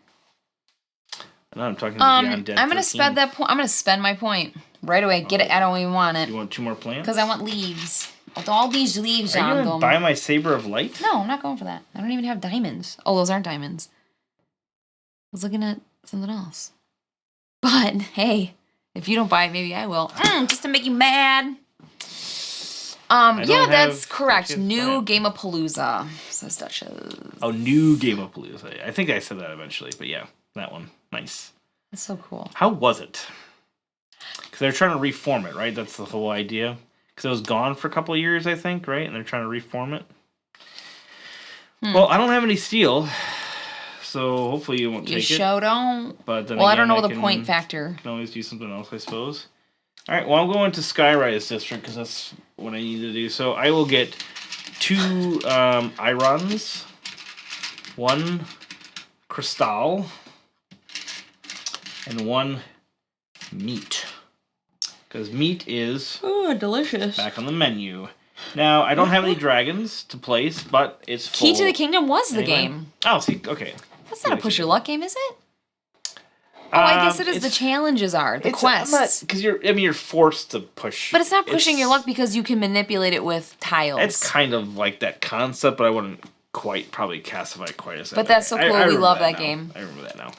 No, I'm talking to Beyond Dead. I'm gonna spend that point. I'm gonna spend my point right away. Get it. I don't even want it. You want 2 more plants? Because I want leaves. With all these leaves Are on you them. gonna buy my Saber of Light? No, I'm not going for that. I don't even have diamonds. Oh, those aren't diamonds. I was looking at something else. But hey, if you don't buy it, maybe I will. Just to make you mad. Yeah, that's correct. New Game of Palooza, says Duchess. Oh, new Game of Palooza. I think I said that eventually, but yeah, that one. Nice. That's so cool. How was it? Because they're trying to reform it, right? That's the whole idea. Because it was gone for a couple of years, I think, right? And they're trying to reform it. Well, I don't have any steel, so hopefully you won't take it. You sure don't. But then well, again, I don't know the point factor. Can always do something else, I suppose. All right, well, I'm going to Skyrise District because that's what I need to do. So I will get 2 Irons, 1 Crystal, and 1 Meat. Because meat is delicious. Back on the menu. Now, I don't have any dragons to place, but it's full. Key to the Kingdom was the game. Oh, see, okay. That's not a push your luck game, is it? Oh, I guess it is. The challenges are the quests. Because you're forced to push. But it's not pushing your luck because you can manipulate it with tiles. It's kind of like that concept, but I wouldn't probably classify it quite as that. But that's so cool. We love that game. I remember that now.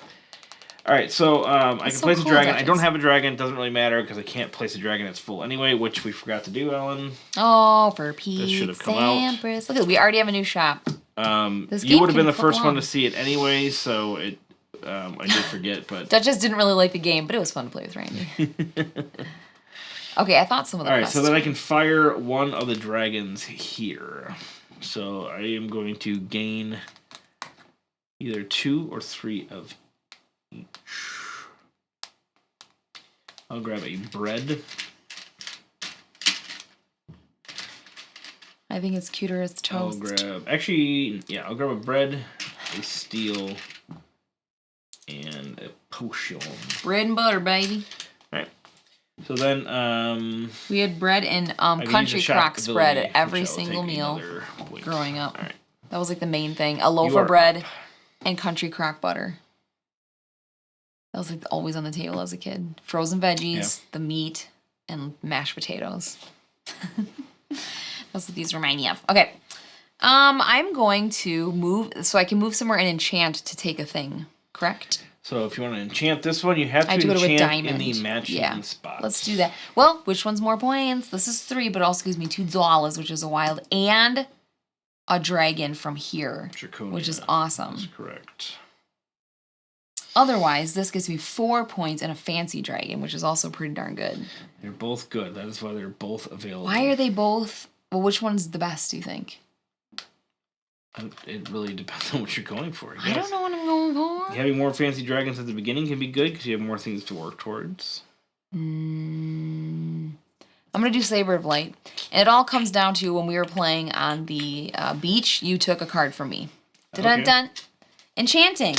All right, so I can place a dragon. I don't have a dragon. It doesn't really matter because I can't place a dragon that's full anyway, which we forgot to do, Ellen. Oh, for Pete's should have come out. Look at we already have a new shop. You would have been the first one to see it anyway, so it. I did forget, but Duchess didn't really like the game, but it was fun to play with Randy. Okay, I thought some of the. All right, so then I can fire one of the dragons here. So I am going to gain either 2 or 3 of each. I'll grab a bread. I think it's cuter as toast. I'll grab a bread, a steel, and a potion. Bread and butter, baby. All right. So then, we had bread and country crock spread at every single meal growing up. All right. That was like the main thing. A loaf of bread and country crock butter. That was like always on the table as a kid. Frozen veggies, the meat, and mashed potatoes. That's what these remind me of. Okay. I'm going to move, so I can move somewhere and enchant to take a thing, correct? So if you want to enchant this one, you have to enchant in the matching spot. Let's do that. Well, which one's more points? This is 3, but it also gives me $2, which is a wild, and a dragon from here, which is awesome. That's correct. Otherwise, this gives me 4 points and a fancy dragon, which is also pretty darn good. They're both good. That is why they're both available. Why are they both? Well, which one's the best, do you think? It really depends on what you're going for. I don't know what I'm going for. Having more fancy dragons at the beginning can be good because you have more things to work towards. I'm going to do Saber of Light. And it all comes down to when we were playing on the beach, you took a card from me. Dun-dun-dun. Enchanting.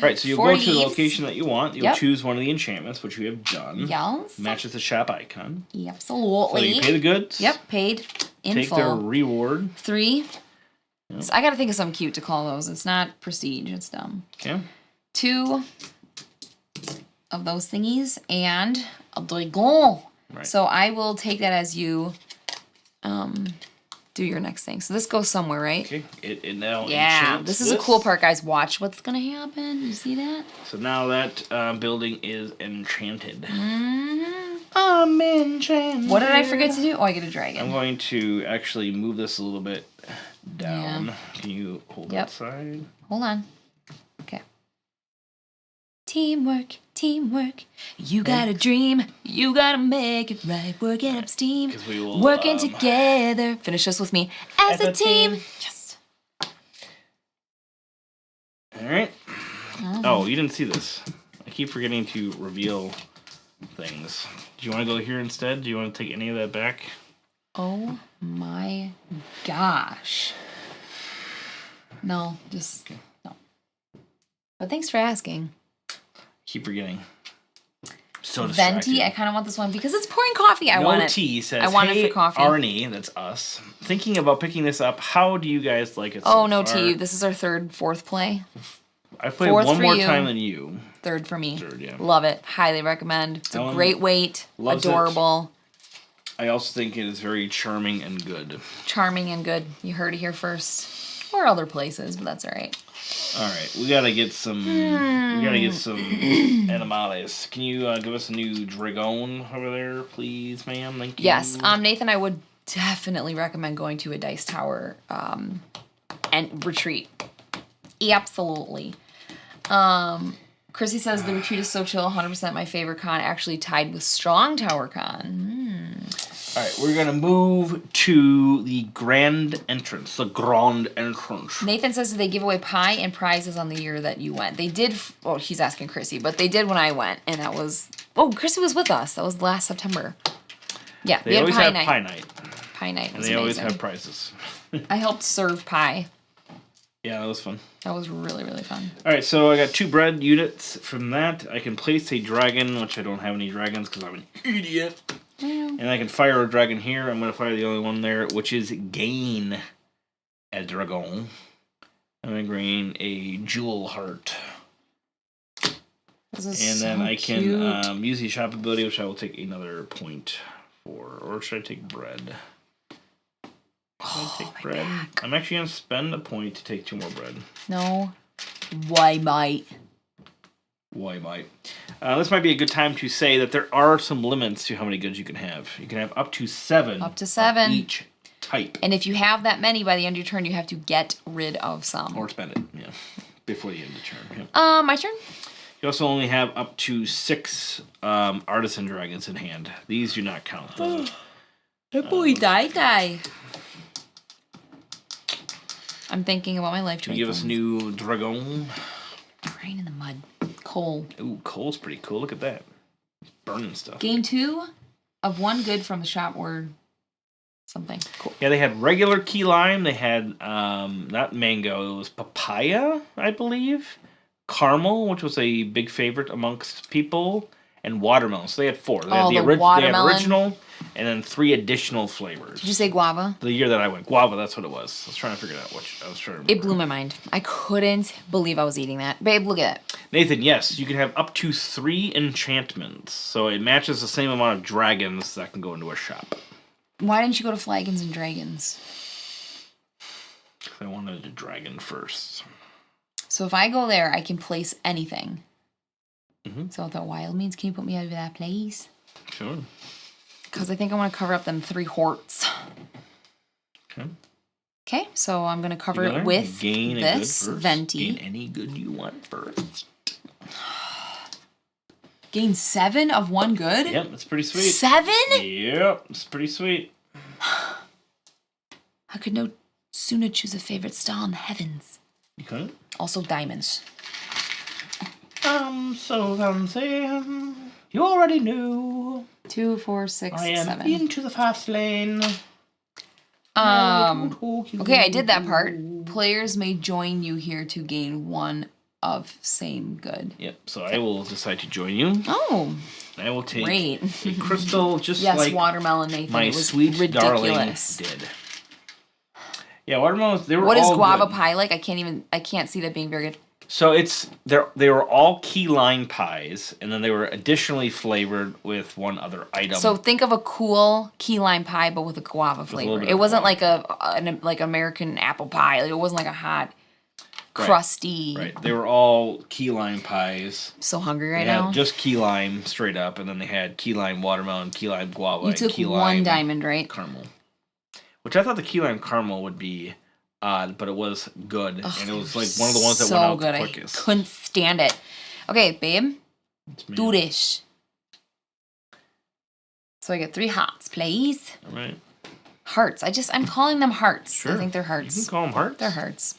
Right, so you'll go to the location that you want. You'll choose one of the enchantments, which we have done. Yes. Matches the shop icon. Absolutely. So you pay the goods. Yep, paid in Take full. their reward. 3. Yep. So I got to think of something cute to call those. It's not prestige. It's dumb. Okay. 2 of those thingies and a dragon. Right. So I will take that as you doing do your next thing. So this goes somewhere, right? Okay. It now Yeah, enchants this is a cool part, guys. Watch what's gonna happen. You see that? So now that building is enchanted. Mm-hmm. I'm enchanted. What did I forget to do? Oh, I get a dragon. I'm going to actually move this a little bit down. Yeah. Can you hold that side? Hold on. Okay. Teamwork, teamwork. You got a dream. You gotta make it right. Working up steam. We will, working together. Finish this with me. As a team. Yes. All right. Oh, you didn't see this. I keep forgetting to reveal things. Do you want to go here instead? Do you want to take any of that back? Oh my gosh. No, just no. But thanks for asking. Keep forgetting. So distracted. Venti, I kind of want this one because it's pouring coffee. I no want it. T says, I want hey, it for coffee. Arnie, that's us. Thinking about picking this up. How do you guys like it? Oh, so no far? T. This is our fourth play. I played Fourth one more you. time than you. Third for me. Third, yeah. Love it. Highly recommend. It's a great weight. Adorable. I also think it is very charming and good. Charming and good. You heard it here first. Or other places, but that's all right. All right, we gotta get some. We gotta get some animales. Can you give us a new dragon over there, please, ma'am? Thank you. Yes, Nathan, I would definitely recommend going to a dice tower and retreat. Absolutely. Chrissy says the retreat is so chill. 100% my favorite con. Actually tied with Strong Tower Con. All right, we're gonna move to the grand entrance. The grand entrance. Nathan says that they give away pie and prizes on the year that you went. They did. Well, he's asking Chrissy, but they did when I went, and that was. Oh, Chrissy was with us. That was last September. Yeah, they always pie have night. pie night. Pie night. And they always have prizes. I helped serve pie. Yeah, that was fun. That was really, really fun. All right, so I got 2 bread units from that. I can place a dragon, which I don't have any dragons because I'm an idiot. And I can fire a dragon here. I'm going to fire the only one there, which is gain a dragon. I'm going to gain a jewel heart. This is and then so I can cute. use the shop ability, which I will take another point for. Or should I take bread? Should I take bread? Back. I'm actually going to spend a point to take 2 more bread. No. Why might? This might be a good time to say that there are some limits to how many goods you can have. You can have up to 7. Up to 7. Of each type. And if you have that many by the end of your turn, you have to get rid of some. Or spend it, yeah. Before the end of the turn. Yeah. My turn? You also only have up to 6 artisan dragons in hand. These do not count, though. That boy die. I'm thinking about my life choices. Give us a new dragon. Rain in the mud. Coal. Ooh, coal's pretty cool. Look at that. It's burning stuff. Gain 2 of 1 good from the shop or something. Cool. Yeah, they had regular key lime. They had, not mango, it was papaya, I believe. Caramel, which was a big favorite amongst people. And watermelon. So they had 4. They had the watermelon. They had original, and then 3 additional flavors. Did you say guava? The year that I went. Guava, that's what it was. I was trying to figure out which. I was trying to remember. It blew my mind. I couldn't believe I was eating that. Babe, look at it. Nathan, yes, you can have up to 3 enchantments. So it matches the same amount of dragons that can go into a shop. Why didn't you go to Flagons and Dragons? Because I wanted a dragon first. So if I go there, I can place anything. Mm-hmm. So the wild means, can you put me out of that place? Sure. Because I think I want to cover up them 3 horts. Okay. Okay, so I'm going to cover it with this Venti. Gain any good you want first. Gain 7 of 1 good? Yep, that's pretty sweet. 7? Yep, it's pretty sweet. I could no sooner choose a favorite star in the heavens. You couldn't? Also diamonds. I'm so fancy. You already knew. 2, 4, 6, I am 7. into the fast lane. Okay, I did that part. Players may join you here to gain 1 of same good. Yep, so I will decide to join you. Oh, I will take great. a crystal just yes, like watermelon, Nathan. my it was sweet ridiculous. darling did. Yeah, watermelons, they were What all is guava good. pie like? I can't see that being very good. So they were all key lime pies, and then they were additionally flavored with one other item. So think of a cool key lime pie, but with a guava flavor. It wasn't like like American apple pie. Like it wasn't like a hot, crusty. Right. They were all key lime pies. I'm so hungry right They now. had just key lime straight up, and then they had key lime watermelon, key lime guava, You took key one lime diamond, right? caramel. Which I thought the key lime caramel would be odd, but it was good, and it was like one of the ones that went out the quickest. I couldn't stand it. Okay, babe, do this. So I get 3 hearts, please. All right. Hearts. I'm calling them hearts. Sure. I think they're hearts. You can call them hearts. They're hearts.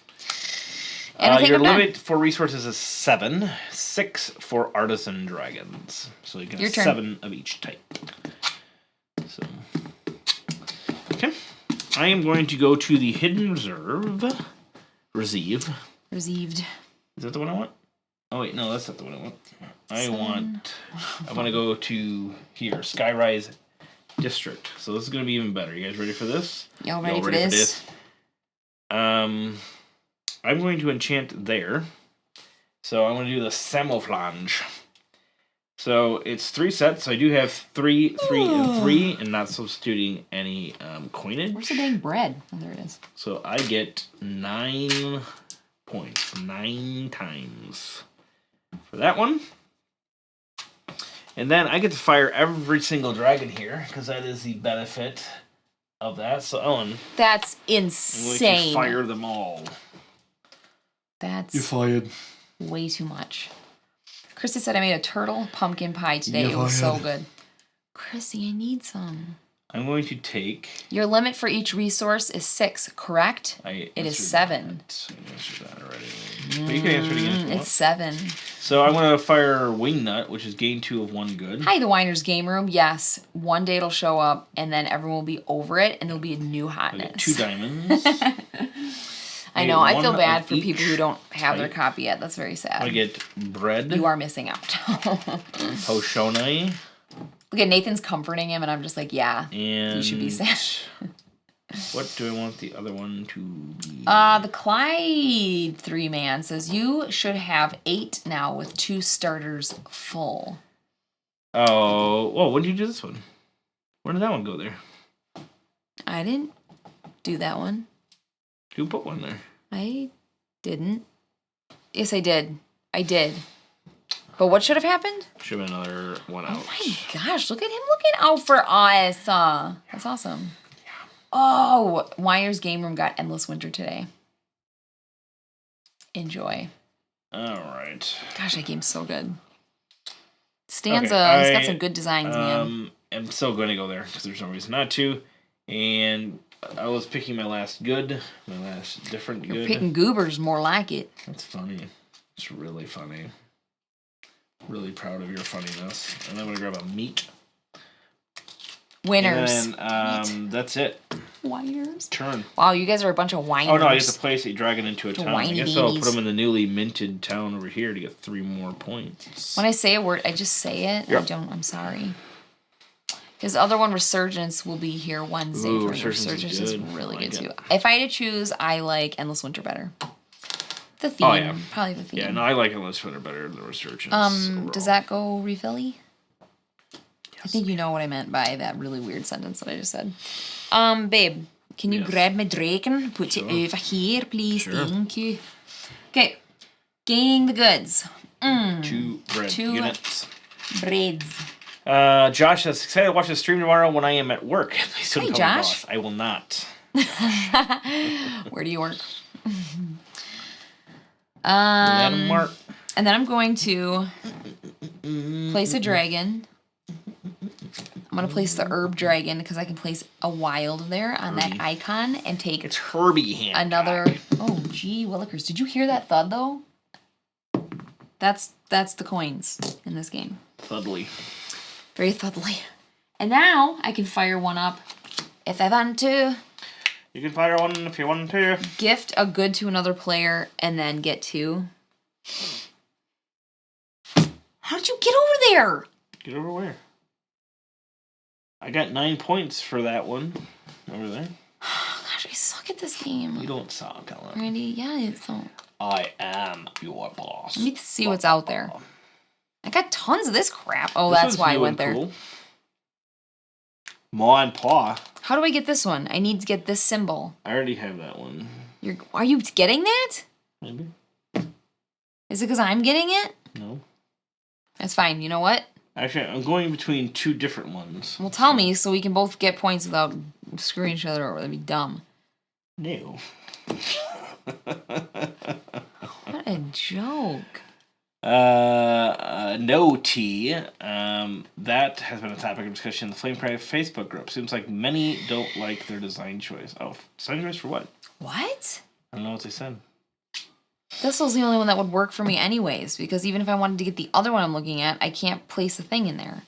And your limit for resources is 7. 6 for artisan dragons. So you can have 7 of each type. So, okay. I am going to go to the hidden reserve. Received. Is that the one I want? Oh wait, no, that's not the one I want. I want to go to here, Skyrise District. So this is going to be even better. You guys ready for this? Y'all ready for this? I'm going to enchant there. So I'm going to do the Samouflage. So it's 3 sets. So I do have 3, 3, and 3, and not substituting any coinage. Where's the dang bread? Oh, there it is. So I get 9 points. 9 times for that one. And then I get to fire every single dragon here, because that is the benefit of that. So Ellen, that's insane. I'm going to fire them all. You're fired. Way too much. Chrissy said I made a turtle pumpkin pie today. It was so good. Chrissy, I need some. I'm going to take... Your limit for each resource is 6, correct? It is 7. I answered that already. But you can answer it again if you want. It's 7. So I'm going to fire Wingnut, which is gain 2 of 1 good. Hi, the Winer's Game Room. Yes, one day it'll show up, and then everyone will be over it, and there'll be a new hotness. 2 diamonds. I know. I feel bad for people who don't have their copy yet. That's very sad. I get bread. You are missing out. Poshonai. Look at Nathan's comforting him, and I'm just like, yeah, and you should be sad. What do I want the other one to be? The Clyde 3-man says you should have 8 now with 2 starters full. Oh, well, when did you do this one? Where did that one go there? I didn't do that one. Who put one there? I didn't. Yes, I did. I did. But what should have happened? Should have been another one out. Oh my gosh, look at him looking out for us. That's awesome. Oh, Winer's Game Room got Endless Winter today. Enjoy. All right. Gosh, that game's so good. Stanza, he's got some good designs, man. I'm still going to go there because there's no reason not to. And I was picking my last good, my last different good. You're picking goobers, more like it. That's funny. It's really funny. Really proud of your funniness. And I'm going to grab a meat. Winners. And that's it. Whiners. Turn. Wow, you guys are a bunch of whiners. Oh, no, I get to place a dragon into a town. I guess I'll babies. put them in the newly minted town over here to get 3 more points. When I say a word, I just say it. Yep. I'm sorry. His other one, Resurgence, will be here Wednesday. Ooh, for Resurgence is good. really I like good, it. too. If I had to choose, I like Endless Winter better. The theme. Oh, yeah. Probably the theme. Yeah, no, I like Endless Winter better than the Resurgence. Does that go refilly? Yes. I think you know what I meant by that really weird sentence that I just said. Babe, can you grab my dragon? Put it over here, please. Sure. Thank you. Okay. Gaining the goods. 2 bread 2 units. breads. Josh says, excited to watch the stream tomorrow when I am at work. Please don't Hey, tell Josh. my boss. I will not. Where do you work? Let him mark. And then I'm going to place a dragon. I'm going to place the herb dragon because I can place a wild there on that icon and take It's Herbie Hancock. another. Oh, gee, Willikers. Did you hear that thud, though? That's the coins in this game. Thudly. Very thudly. And now I can fire one up if I want to. You can fire one if you want to. Gift a good to another player and then get 2. How did you get over there? Get over where? I got 9 points for that one. Over there. Gosh, I suck at this game. You don't suck, Ellen. Randy, yeah, it's so. I am your boss. Let me see what's out there. I got tons of this crap. Oh, This that's one's why I new went and there. cool. Ma and Pa. How do I get this one? I need to get this symbol. I already have that one. Are you getting that? Maybe. Is it because I'm getting it? No. That's fine. You know what? Actually, I'm going between two different ones. Well, tell me so we can both get points without screwing each other over. That'd be dumb. No. What a joke. No tea. That has been a topic of discussion in the Flamecraft Facebook group. Seems like many don't like their design choice. Oh, design choice for what? What? I don't know what they said. This was the only one that would work for me anyways, because even if I wanted to get the other one I'm looking at, I can't place a thing in there.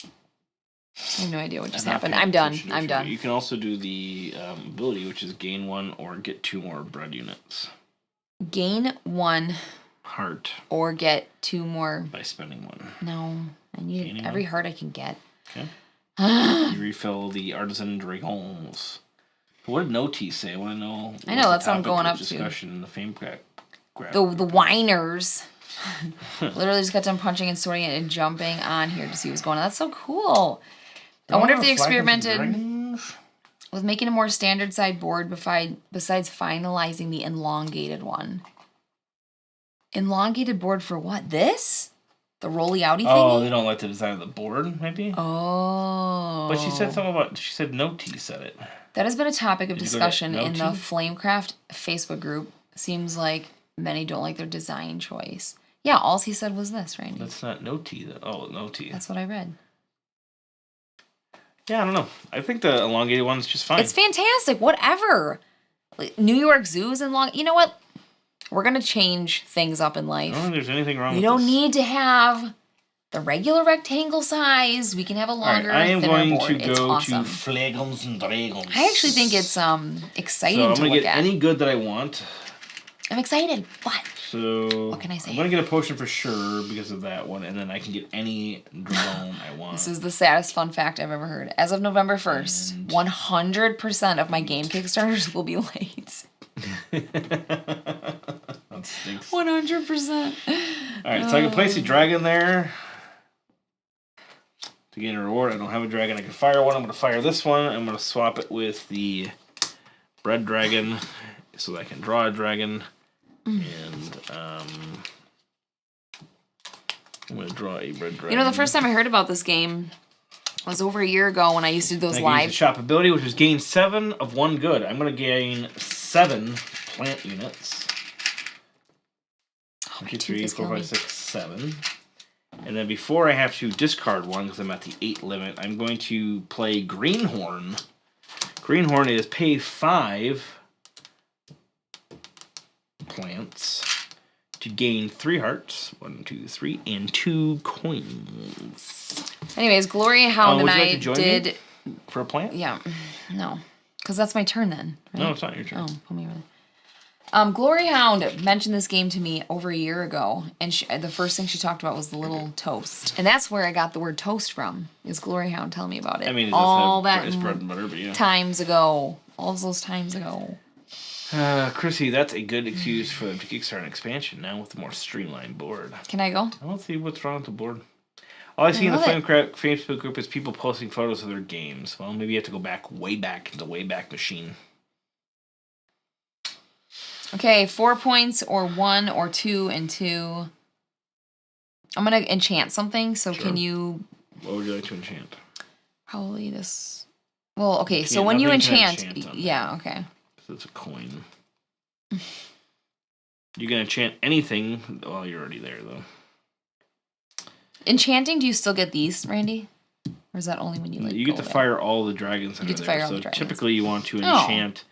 I have no idea what just happened. I'm done. I'm done. You can also do the ability, which is gain 1 or get 2 more bread units. Gain 1 heart. Or get 2 more. By spending 1. No. I need every heart I can get. Okay. You refill the artisan dragons. What did No Tea say? I want to know. I know, that's what I'm going up discussion in the Flamecraft. The whiners. Literally just got done punching and sorting it and jumping on here to see what's going on. That's so cool. I wonder if they experimented with making a more standard side board besides finalizing the elongated one. Elongated board for what? This? The rolly outy thingy? Oh, they don't like the design of the board, maybe? Oh. But she said something about, she said No Tea said it. That has been a topic of discussion in the Tea? Flamecraft Facebook group. Seems like many don't like their design choice. Yeah, all he said was this, Randy. That's not No Tea, though. Oh, No Tea. That's what I read. Yeah, I don't know. I think the elongated one's just fine. It's fantastic. Whatever. Like, New York Zoo's and long. You know what? We're gonna change things up in life. I don't think there's anything wrong with this. You don't need to have the regular rectangle size. We can have a longer, I am thinner going board. to It's go awesome. to Flagons and Dragons. I actually think it's exciting so I'm to gonna look get at. any good that I want. I'm excited. What? So what can I say? I'm gonna get a potion for sure because of that one, and then I can get any dragon I want. This is the saddest fun fact I've ever heard. As of November 1st, 100% of my game Kickstarters will be late. That stinks. 100%. Alright, so I can place a dragon there to gain a reward. I don't have a dragon. I can fire one. I'm going to fire this one. I'm going to swap it with the bread dragon so that I can draw a dragon. And I'm going to draw a bread dragon. You know, the first time I heard about this game was over a year ago when I used to do those live. live. Shop ability, which was gain 7 of 1 good. I'm going to gain 7 plant units. Oh, 1, 2, 3, 4, 5, 6, 7. And then before I have to discard one, because I'm at the 8 limit, I'm going to play Greenhorn. Greenhorn is pay 5 plants to gain 3 hearts. 1, 2, 3, and 2 coins. Anyways, Gloria Hound and I did. For a plant? Yeah. No. Because that's my turn then. Right? No, it's not your turn. Oh, put me over there. Glory Hound mentioned this game to me over a year ago, and the first thing she talked about was the little toast, and that's where I got the word toast from. Is Glory Hound telling me about it? I mean, all that it's bread and butter, but yeah. Times ago, all those times ago. Chrissy, that's a good excuse for them to kickstart an expansion now with a more streamlined board. Can I go? I don't see what's wrong with the board. All I see in the Flamecraft Facebook group is people posting photos of their games. Well, maybe you have to go way back into Wayback Machine. Okay, 4 points or 1 or 2 and 2. I'm gonna enchant something. So can you? What would you like to enchant? Probably this. Well, okay. So when you enchant yeah, okay. So it's a coin. You can enchant anything. Well, you're already there though. Enchanting, do you still get these, Randy? Or is that only when you like? You get to fire all the dragons. You get to fire all the dragons. Typically, you want to enchant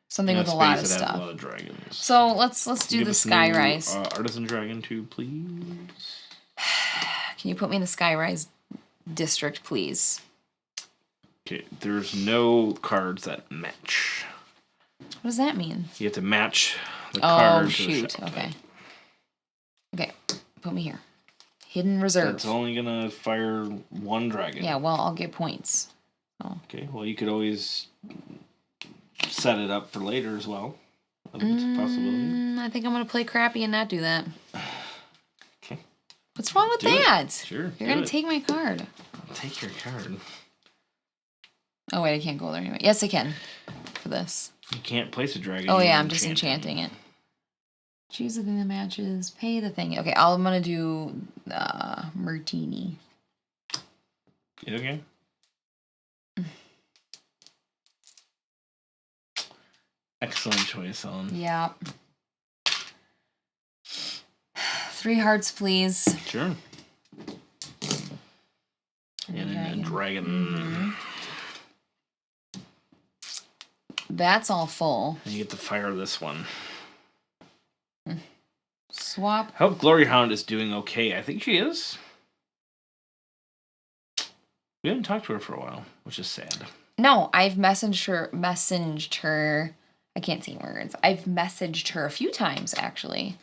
something with a lot of stuff. A lot of dragons. So let's do the Skyrise. Artisan dragon too, please. Can you put me in the Skyrise district, please? Okay, there's no cards that match. What does that mean? You have to match the card. Oh shoot! Okay. Okay, put me here. Hidden reserve. That's only gonna fire 1 dragon. Yeah, well, I'll get points. Oh. Okay, well, you could always set it up for later as well. It's a possibility. I think I'm gonna play crappy and not do that. Okay. What's wrong with that? Sure. You're gonna take my card. I'll take your card. Oh wait, I can't go there anyway. Yes, I can. For this. You can't place a dragon. Oh yeah, I'm just enchanting it. Choose the thing that matches. Pay the thing. Okay, I'm gonna do Martini. Okay. Excellent choice, Ellen. Yep. 3 hearts, please. Sure. And then a dragon. Mm-hmm. That's all full. And you get to fire this one. Swap. I hope Glory Hound is doing okay. I think she is. We haven't talked to her for a while, which is sad. No, I've messaged her. I can't say words. I've messaged her a few times actually.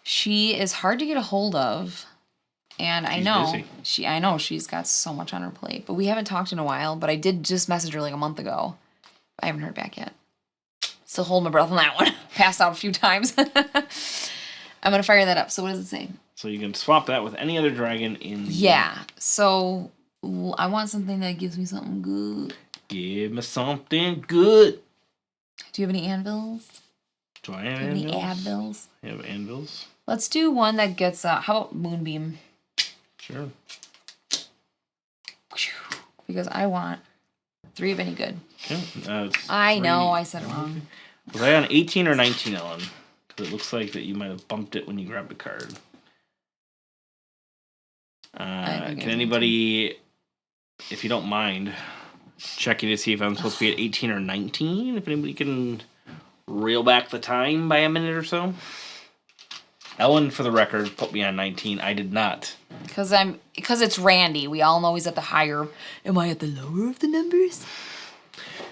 She is hard to get a hold of, and I know she's got so much on her plate. But we haven't talked in a while. But I did just message her like a month ago. I haven't heard back yet. Still hold my breath on that one. Passed out a few times. I'm gonna fire that up. So what does it say? So you can swap that with any other dragon in the... Yeah. So I want something that gives me something good. Give me something good. Do you have any anvils? Do I have any anvils? anvils? You have anvils? Let's do one that gets, how about Moonbeam? Sure. Because I want 3 of any good. Okay. I know, I said it wrong. Was I on 18 or 19, Ellen? Because it looks like that you might have bumped it when you grabbed the card. Can anybody, if you don't mind, checking to see if I'm supposed to be at 18 or 19? If anybody can reel back the time by a minute or so? Ellen, for the record, put me on 19. I did not. Because it's Randy. We all know he's at the higher. Am I at the lower of the numbers?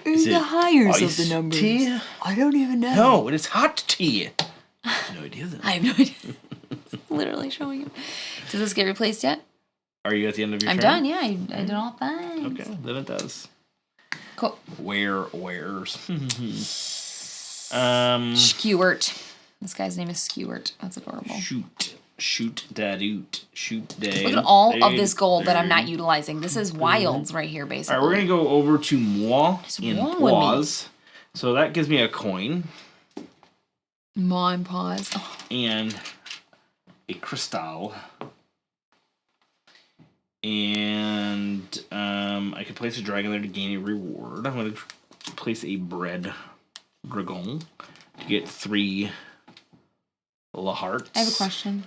Or the higher of the numbers? Tea? I don't even know. No, it is hot tea. I have no idea. I have no idea. It's literally showing you. Does this get replaced yet? Are you at the end of your turn? I'm done, yeah. I did all things. Okay, then it does. Cool. Wares. Skewert. This guy's name is Skewert. That's adorable. Shoot that oot. Shoot day. Look at all of this gold that I'm not utilizing. This is wilds right here, basically. All right, we're going to go over to moi in pause. So that gives me a coin. Moi in pause. Oh. And a crystal. And I can place a dragon there to gain a reward. I'm going to place a bread dragon to get 3 hearts. I have a question.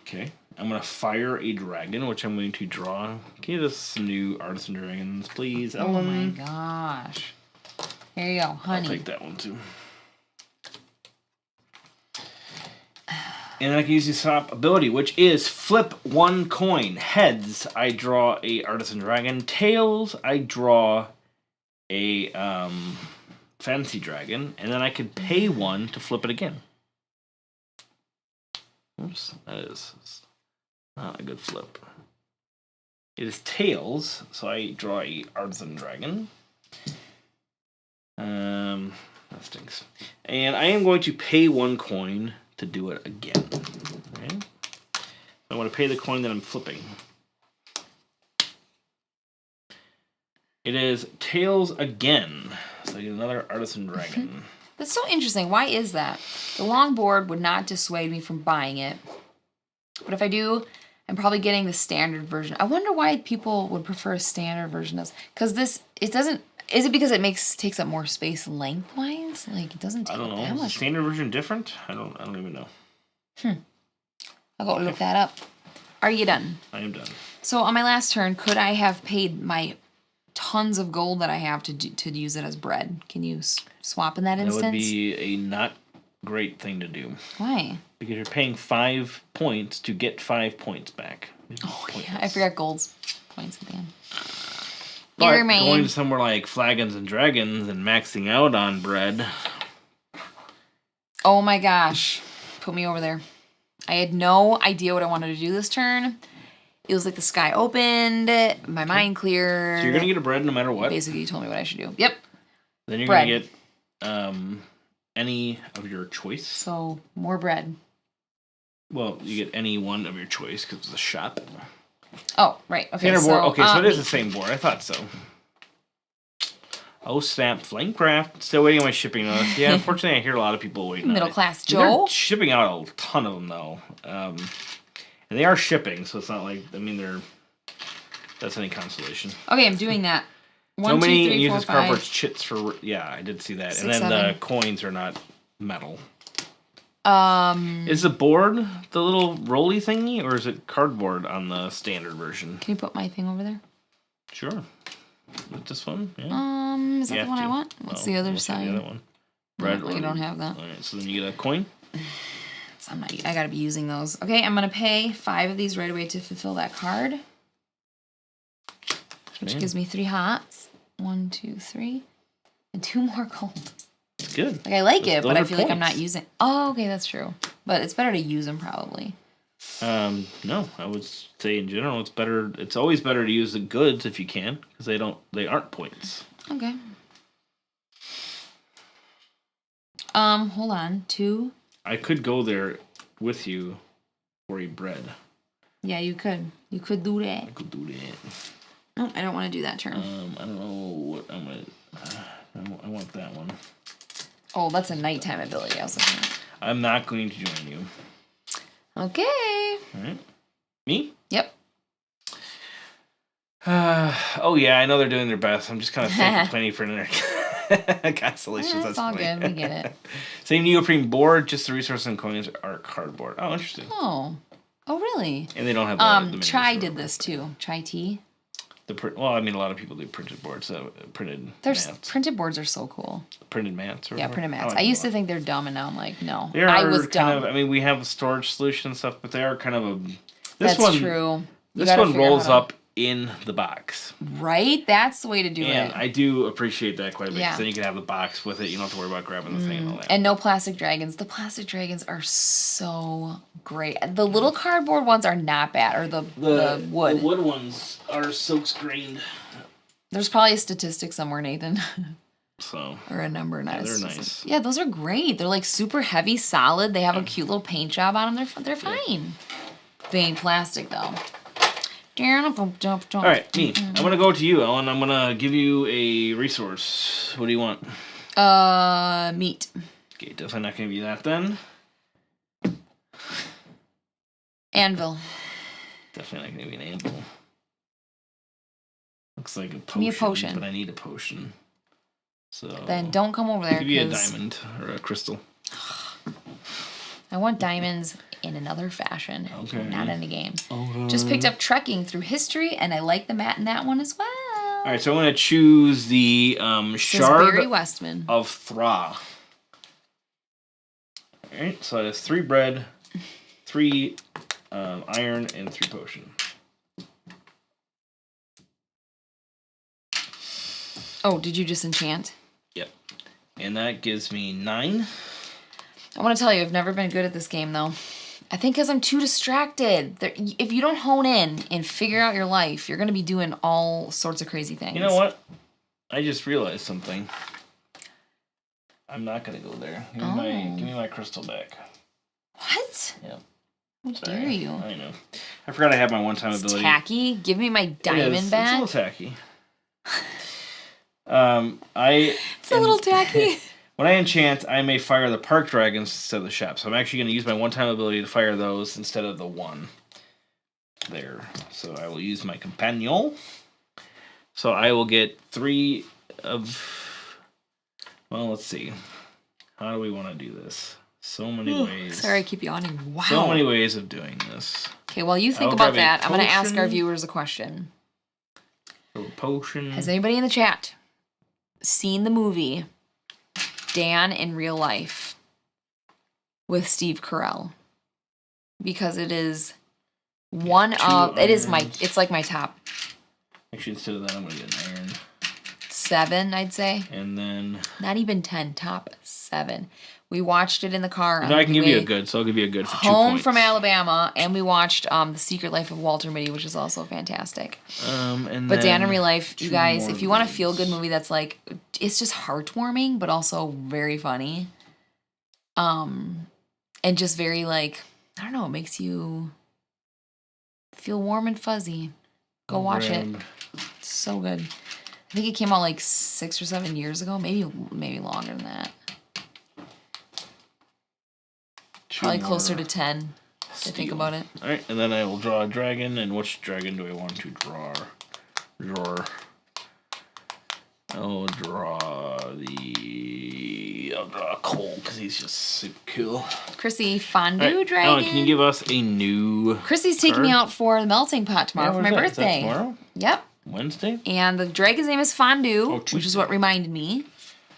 Okay. I'm going to fire a dragon, which I'm going to draw. Give us some new artisan dragons, please. Oh my gosh. Here you go, honey. I'll take that one too. And then I can use the swap ability, which is flip 1 coin. Heads, I draw a artisan dragon. Tails, I draw a fancy dragon. And then I could pay 1 to flip it again. Oops, that is not a good flip. It is tails, so I draw a artisan dragon. That stinks. And I am going to pay 1 coin to do it again. Okay. I want to pay the coin that I'm flipping. It is tails again. So I get another artisan dragon. That's so interesting. Why is that? The long board would not dissuade me from buying it. But if I do, I'm probably getting the standard version. I wonder why people would prefer a standard version of this. Because this, it doesn't, is it because it takes up more space lengthwise? Like, it doesn't take up that much. Is the standard version different? I don't even know. I'll go look that up. Are you done? I am done. So on my last turn, could I have paid my tons of gold that I have to use it as bread? Can you swap in that instance? That would be a not great thing to do. Why? Because you're paying 5 points to get 5 points back. Oh yeah, I forgot gold's points at the end. But going to somewhere like Flagons and Dragons and maxing out on bread. Oh my gosh. Put me over there. I had no idea what I wanted to do this turn. It was like the sky opened, my mind cleared. So you're going to get a bread no matter what? Basically, you told me what I should do. Yep. Then you're Bread. gonna get any of your choice. So more bread. Well, you get any one of your choice because it's a shop. Oh, right. Okay. Standard board. Okay, so it is meat. the same board. I thought so. Oh snap! Flamecraft. Still waiting on my shipping notice. Yeah, unfortunately, I hear a lot of people waiting. Middle on it. class They're Joe. shipping out a ton of them though, and they are shipping, so it's not like that's any consolation. Okay, I'm doing that. So many 2, 3, 4, uses 5. cardboard chits for. Yeah, I did see that. 6, and then 7. the coins are not metal. Can Is the board the little rolly thingy, or is it cardboard on the standard version? you put my thing over there? Sure. With this one? Yeah. Is that the one I want? What's the other side? The other one. Bread. No, you don't have that. All right, so then you get a coin. So I gotta be using those. Okay, I'm gonna pay 5 of these right away to fulfill that card. Which gives me 3 hots. 1, 2, 3. And 2 more gold. It's good. Like, I like it, but I feel like I'm points. not using... Oh, okay, that's true. But it's better to use them, probably. No, I would say in general it's better. It's always better to use the goods if you can, because they aren't points. Okay. Hold on. 2. I could go there with you for a bread. Yeah, you could. You could do that. I could do that. No, I don't want to do that turn. I don't know what I'm gonna. I want that one. Oh, that's a nighttime ability. I was looking at. I'm not going to join you. Okay. All right. Me? Yep. Oh yeah, I know they're doing their best. I'm just kind of complaining for another constellations. That's all funny. good. We get it. Same neoprene board, just the resources and coins are cardboard. Oh, interesting. Oh. Oh, really? And they don't have the Chai menus did or- this too. Chai tea. Well, I mean, a lot of people do printed boards, printed There's mats. printed boards are so cool. Printed mats. Or Yeah, whatever. printed mats. like I used them to think they're dumb, and now I'm like, no. They are I was kind dumb. of. I mean, we have a storage solution and stuff, but they are kind of a. That's true. You This gotta one figure out rolls how to- up in the box, Right? That's the way to do and it. I do appreciate that quite a bit. Yeah. 'Cause then you can have the box with it. You don't have to worry about grabbing the thing and all that. And no plastic dragons. The plastic dragons are so great. The little cardboard ones are not bad, or the wood. The wood ones are silk screened. There's probably a statistic somewhere, Nathan. So Or a number, not a they're statistic. nice. Yeah, those are great. They're like super heavy, solid. They have a cute little paint job on them. They're fine. They ain't plastic though. All right, me. I'm gonna go to you, Ellen. I'm gonna give you a resource. What do you want? Meat. Okay, definitely not gonna give you that then. Anvil. Definitely not gonna give you an anvil. Looks like a potion. Give me a potion. But I need a potion. So Then don't come over there. give you a 'cause diamond or a crystal. I want diamonds in another fashion. Okay. Not in a game. Just picked up trekking through history, and I like the mat in that one as well. All right, so I'm gonna choose the Says shard Barry Westman. of Thra. All right, so it has 3 bread, 3 iron, and 3 potion. Oh, did you just enchant? Yep, and that gives me 9. I want to tell you, I've never been good at this game, though. I think because I'm too distracted. If you don't hone in and figure out your life, you're going to be doing all sorts of crazy things. You know what? I just realized something. I'm not gonna go there. Give me my crystal back. What? Yep. How Sorry. dare you? I know. I forgot I had my one-time It's ability. tacky. Give me my It is. diamond back. It's a little tacky. It's a little tacky. When I enchant, I may fire the park dragons instead of the shop. So I'm actually going to use my one-time ability to fire those instead of the one there. So I will use my companion. So I will get 3 of... Well, let's see. How do we want to do this? So many ways. Sorry, I keep yawning. Wow. So many ways of doing this. Okay, while you think I'll about grab a that, I'm going to ask our potion. viewers a question. So potion. Has anybody in the chat seen the movie Dan in Real Life with Steve Carell? Because it is it's like my top Actually, instead of that, I'm going to get an iron. 7, I'd say. And then... Not even 10, top 7. We watched it in the car. No, I can give you a good, so I'll give you a good for 2 points. Home from Alabama, and we watched The Secret Life of Walter Mitty, which is also fantastic. But Dan in Real Life, you guys, if you want a feel-good movie that's like, it's just heartwarming, but also very funny. And just very like, I don't know, it makes you feel warm and fuzzy. Go watch it. It's so good. I think it came out like 6 or 7 years ago, maybe longer than that. Probably closer to 10. To think about it. All right, and then I will draw a dragon. And which dragon do I want to draw? I'll draw Cole because he's just super cool. Chrissy, fondue dragon. Alan, can you give us a new? Chrissy's taking me out for the melting pot tomorrow for my birthday. Is that tomorrow? Yep. Wednesday. And the dragon's name is Fondue, which is what reminded me.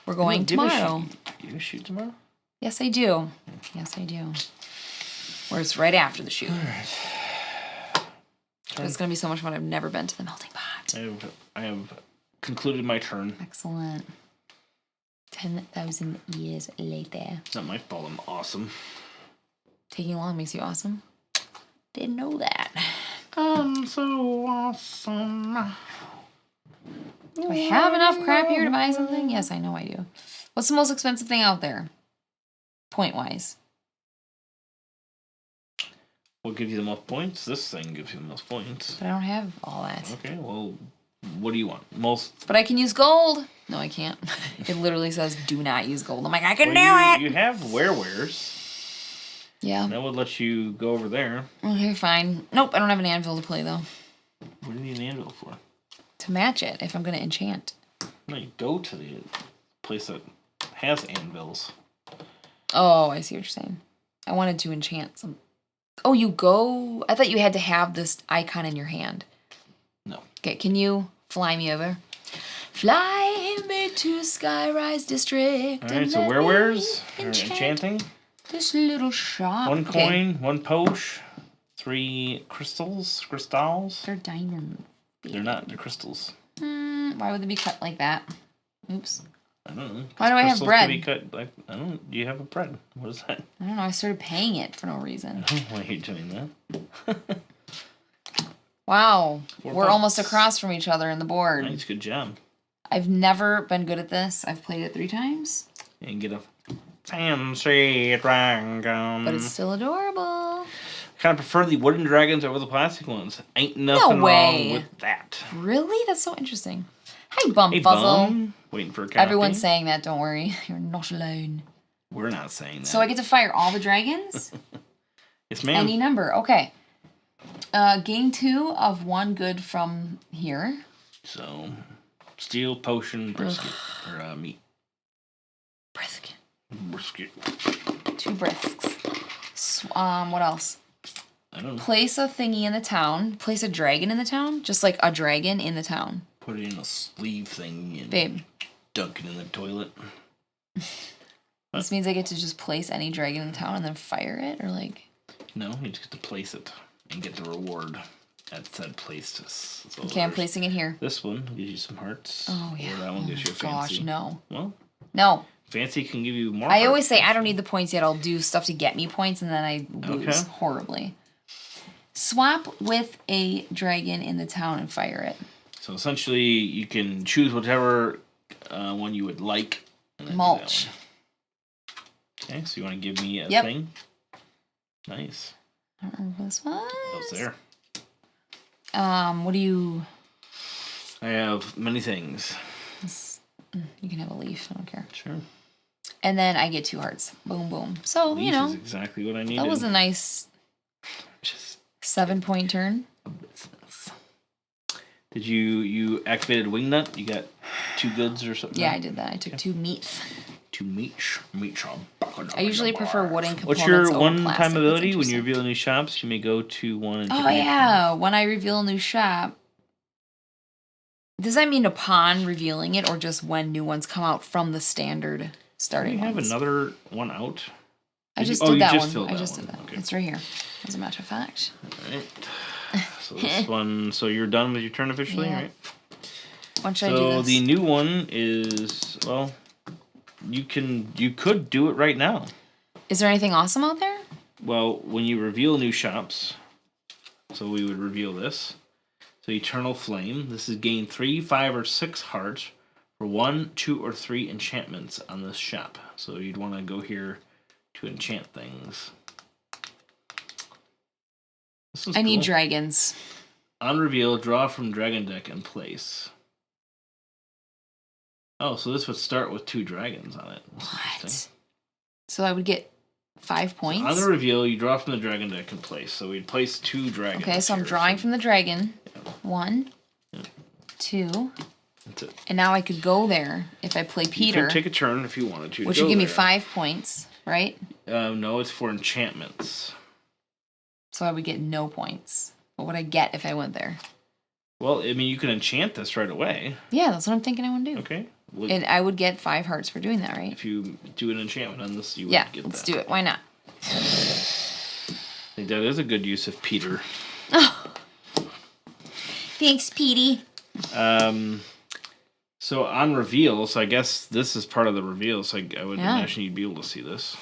We're going tomorrow. You shoot tomorrow? Yes, I do. Yes, I do. Or it's right after the shoot. All right. It's going to be so much fun. I've never been to the melting pot. I have concluded my turn. Excellent. 10,000 years later. It's not my fault. I'm awesome. Taking long makes you awesome? Didn't know that. I'm so awesome. Do I have enough crap here to buy something? Yes, I know I do. What's the most expensive thing out there? Point-wise. What gives you the most points? This thing gives you the most points. But I don't have all that. Okay, well, what do you want? Most. But I can use gold. No, I can't. It literally says, do not use gold. I'm like, I can do it. You have werewares. Yeah. That would let you go over there. Okay, fine. Nope, I don't have an anvil to play, though. What do you need an anvil for? To match it, if I'm going to enchant. No, you go to the place that has anvils. Oh, I see what you're saying. I wanted to enchant some. Oh, you go? I thought you had to have this icon in your hand. No. Okay, can you fly me over? Fly me to Skyrise District. All right, so werewares or enchanting. This little shop. 1 coin, 1 posh, 3 crystals. They're diamonds. They're not. They're crystals. Why would they be cut like that? Oops. I don't know. Why do I have bread? Be cut like, I don't. Do you have a bread? What is that? I don't know. I started paying it for no reason. I don't know why you're doing that. Wow. We're almost across from each other in the board. Nice, good job. I've never been good at this. I've played it 3 times. And get a fancy dragon. But it's still adorable. I kind of prefer the wooden dragons over the plastic ones. Ain't nothing wrong with that. Really? That's so interesting. Hi, Bumfuzzle. Hey, Bum. Waiting for a copy. Everyone's saying that. Don't worry. You're not alone. We're not saying that. So I get to fire all the dragons? Yes, ma'am. Any number. Okay. Gain 2 of 1 good from here. So, steel, potion, brisket, or meat. Brisket. 2 brisks. What else? I don't know. Place a thingy in the town. Place a dragon in the town. Just like a dragon in the town. Put it in a sleeve thing and Babe. dunk it in the toilet. This means I get to just place any dragon in the town and then fire it, or like? No, you just get to place it and get the reward at said place. So okay, I'm placing it here. This one gives you some hearts. Oh yeah. Or that one gives you a fancy. Gosh, no. Well. No. Fancy can give you more. I always say I don't need the points yet. I'll do stuff to get me points, and then I lose horribly. Swap with a dragon in the town and fire it. So essentially, you can choose whichever one you would like. Mulch. Okay, so you want to give me a thing? Nice. I don't remember this one. That was there. What do you... I have many things. You can have a leaf. I don't care. Sure. And then I get 2 hearts. Boom, boom. So, leaf you know. Is exactly what I needed. That was a nice 7-point turn. Did you activated Wingnut? You got 2 goods or something? Yeah, I did that. I took 2 meats. 2 meats. I usually prefer wooden components. What's your over one-time plastic. ability? When you reveal new shops, you may go to one and... Oh, yeah. When I reveal a new shop. Does that mean upon revealing it, or just when new ones come out from the standard starting Do you have ones? another one out? I just did that one. Filled I just one. did that. Okay. It's right here, as a matter of fact. All right. So this one... So you're done with your turn officially, right? When should I do this? So the new one is... Well... You could do it right now. Is there anything awesome out there? Well, when you reveal new shops, so we would reveal this. So Eternal Flame. This is gain 3, 5, or 6 hearts for 1, 2, or 3 enchantments on this shop. So you'd want to go here to enchant things. I need dragons. On reveal, draw from dragon deck and place. Oh, so this would start with 2 dragons on it. What? So I would get 5 points? So on the reveal, you draw from the dragon deck and place. So we'd place 2 dragons. Okay, so I'm drawing from the dragon. Yeah. 1, 2. That's it. And now I could go there if I play Peter. You could take a turn if you wanted to. Which would give me 5 points, right? No, it's for enchantments. So I would get no points. What would I get if I went there? Well, I mean, you can enchant this right away. Yeah, that's what I'm thinking I want to do. Okay. And I would get 5 hearts for doing that, right? If you do an enchantment on this, you would get that. Yeah, let's do it. Why not? I think that is a good use of Peter. Oh. Thanks, Petey. So on reveal, so I guess this is part of the reveal, so I would imagine you'd be able to see this.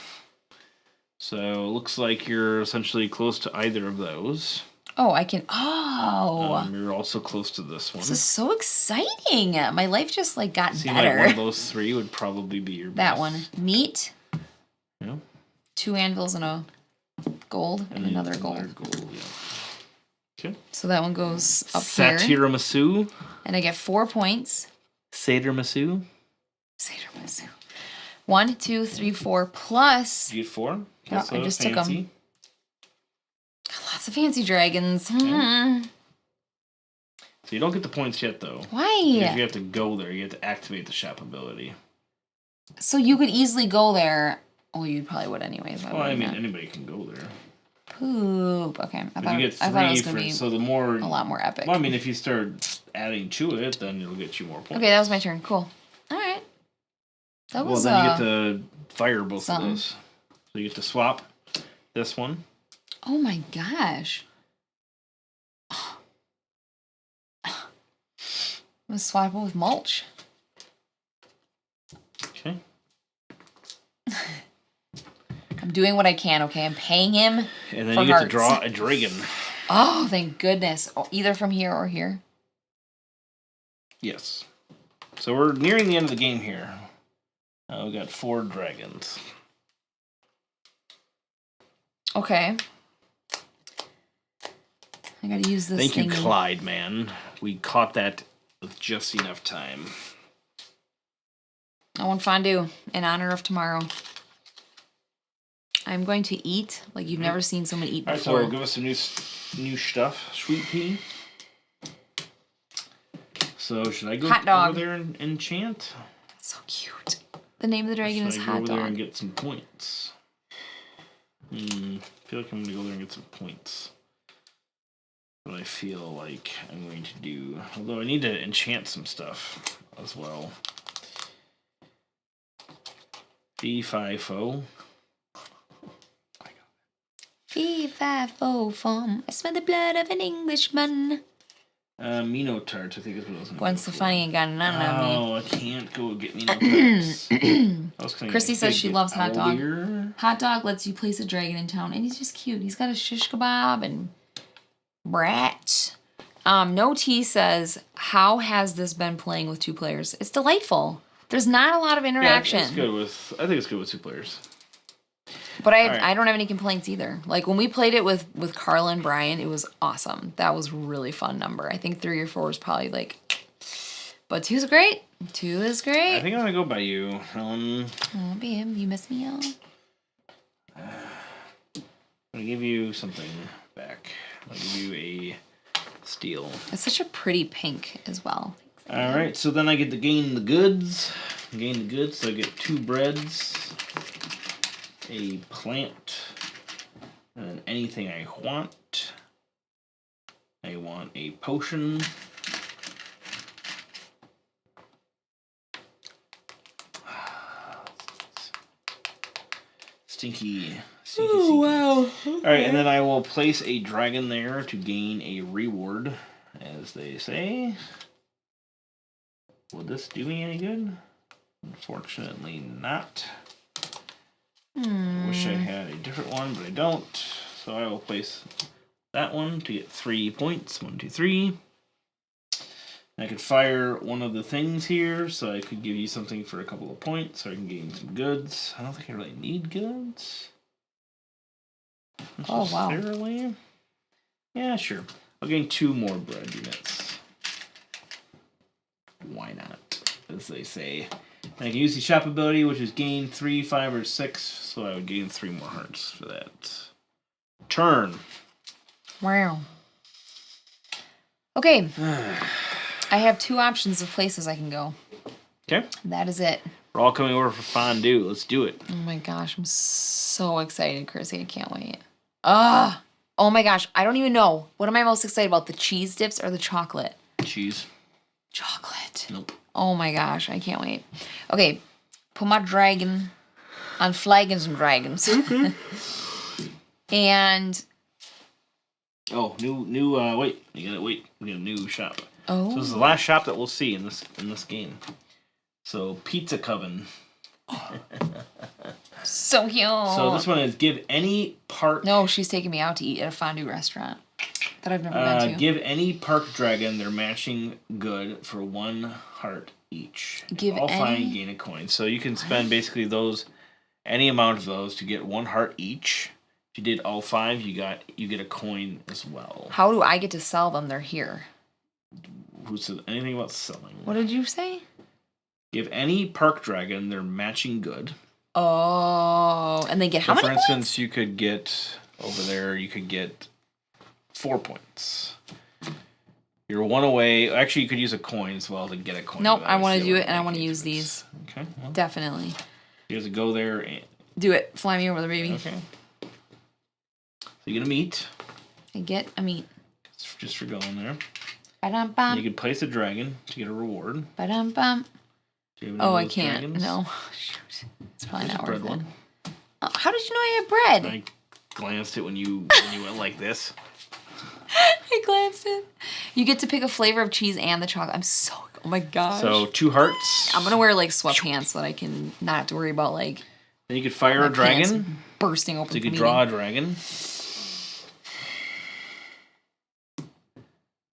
So it looks like you're essentially close to either of those. Oh, I can. Oh. You're also close to this one. This is so exciting. My life just got better. Like one of those 3 would probably be your that best. one. Meat. Yeah. 2 anvils and a gold and another gold. Yeah. Okay. So that one goes up here. Satiramasu. And I get 4 points. Satiramasu. 1, 2, 3, 4 plus. You get 4. No, I just took them. Lots of fancy dragons. Okay. So you don't get the points yet, though. Why? Because you have to go there. You have to activate the shop ability. So you could easily go there. Well, you probably would anyways. Well, I mean, anybody can go there. Poop. Okay. I thought you get 3 it was going to be so the more, a lot more epic. Well, I mean, if you start adding to it, then it'll get you more points. Okay, that was my turn. Cool. All right. That was, well, then you get to fire both some. of those. So you get to swap this one. Oh my gosh. I'm going to swap it with mulch. Okay. I'm doing what I can, okay? I'm paying him. And then for you get hearts. to draw a dragon. Oh, thank goodness. Oh, either from here or here. Yes. So we're nearing the end of the game here. We got 4 dragons. Okay. I gotta use this Thank you, thingy. Clyde, man. We caught that with just enough time. I want fondue in honor of tomorrow. I'm going to eat like you've never seen someone eat before. Alright, so give us some new stuff. Sweet pea. So should I go over there and enchant? That's so cute. The name of the dragon is Hot Dog. Go over there and get some points. I feel like I'm going to go there and get some points. What I feel like I'm going to do. Although I need to enchant some stuff as well. Fee-fi-fo. Fee-fi-fo-fum. I smell the blood of an Englishman. Mino tarts, I think is what I was going to Gwen Stefani ain't got none on me. Oh, I can't go get Mino tarts. Christy says she loves hot dog. Hot dog lets you place a dragon in town, and he's just cute. He's got a shish kebab and brat. No T says, how has this been playing with 2 players? It's delightful. There's not a lot of interaction. Yeah, I think it's good with 2 players. But I don't have any complaints either. Like when we played it with Carla and Brian, it was awesome. That was a really fun number. I think 3 or 4 was probably but 2 is great. 2 is great. I think I'm gonna go by you, Helen. Oh, babe, you miss me out. I'm gonna give you something back. I'll give you a steel. It's such a pretty pink as well. All right, so then I get to gain the goods. So I get 2 breads, a plant, and anything I want. I want a potion. Stinky. Oh, wow. All right, and then I will place a dragon there to gain a reward, as they say. Will this do me any good? Unfortunately not. Wish I had a different one, but I don't. So I will place that one to get 3 points. 1, 2, 3. I could fire one of the things here, so I could give you something for a couple of points, so I can gain some goods. I don't think I really need goods. Oh, wow. Necessarily. Yeah, sure. I'll gain 2 more bread units. Why not? As they say. And I can use the shop ability, which is gain 3, 5, or 6, so I would gain 3 more hearts for that. Turn. Wow. Okay. I have 2 options of places I can go. Okay. That is it. We're all coming over for fondue. Let's do it. Oh my gosh, I'm so excited, Chrissy. I can't wait. Oh my gosh, I don't even know. What am I most excited about? The cheese dips or the chocolate? Cheese. Chocolate. Nope. Oh my gosh, I can't wait. Okay, put my dragon on Flagons and Dragons. And oh, wait. You gotta wait. We got a new shop. oh, So this is the last shop that we'll see in this game. So Pizza Coven. so cute. So this one is give any park. No, she's taking me out to eat at a fondue restaurant that I've never been to. Give any park dragon their matching good for 1 heart each. Give all any... fine, gain a coin. So you can spend basically any amount of those to get 1 heart each. If you did all 5, you get a coin as well. How do I get to sell them? They're here. Who said anything about selling? What did you say? Give any park dragon their matching good. Oh, and they get how many points? For instance, points? you could get over there. You could get 4 points. You're 1 away. Actually, you could use a coin as well to get a coin. Nope, I want to do it, and I want to use these. Okay. Well, definitely. you have to go there and do it. Fly me over there, baby. Okay. So you get a meat. I get a meat. Just for going there. Ba-dum-bum. You could place a dragon to get a reward. Ba-dum-bum. Oh, I can't. Dragons? No. Shoot. It's probably not worth it. One. Oh, how did you know I had bread? I glanced it when you went like this. I glanced it. You get to pick a flavor of cheese and the chocolate. Oh my gosh. So 2 hearts. I'm gonna wear like sweatpants so that I can not have to worry about like. Then you could fire a dragon. Bursting open. So you could draw a dragon.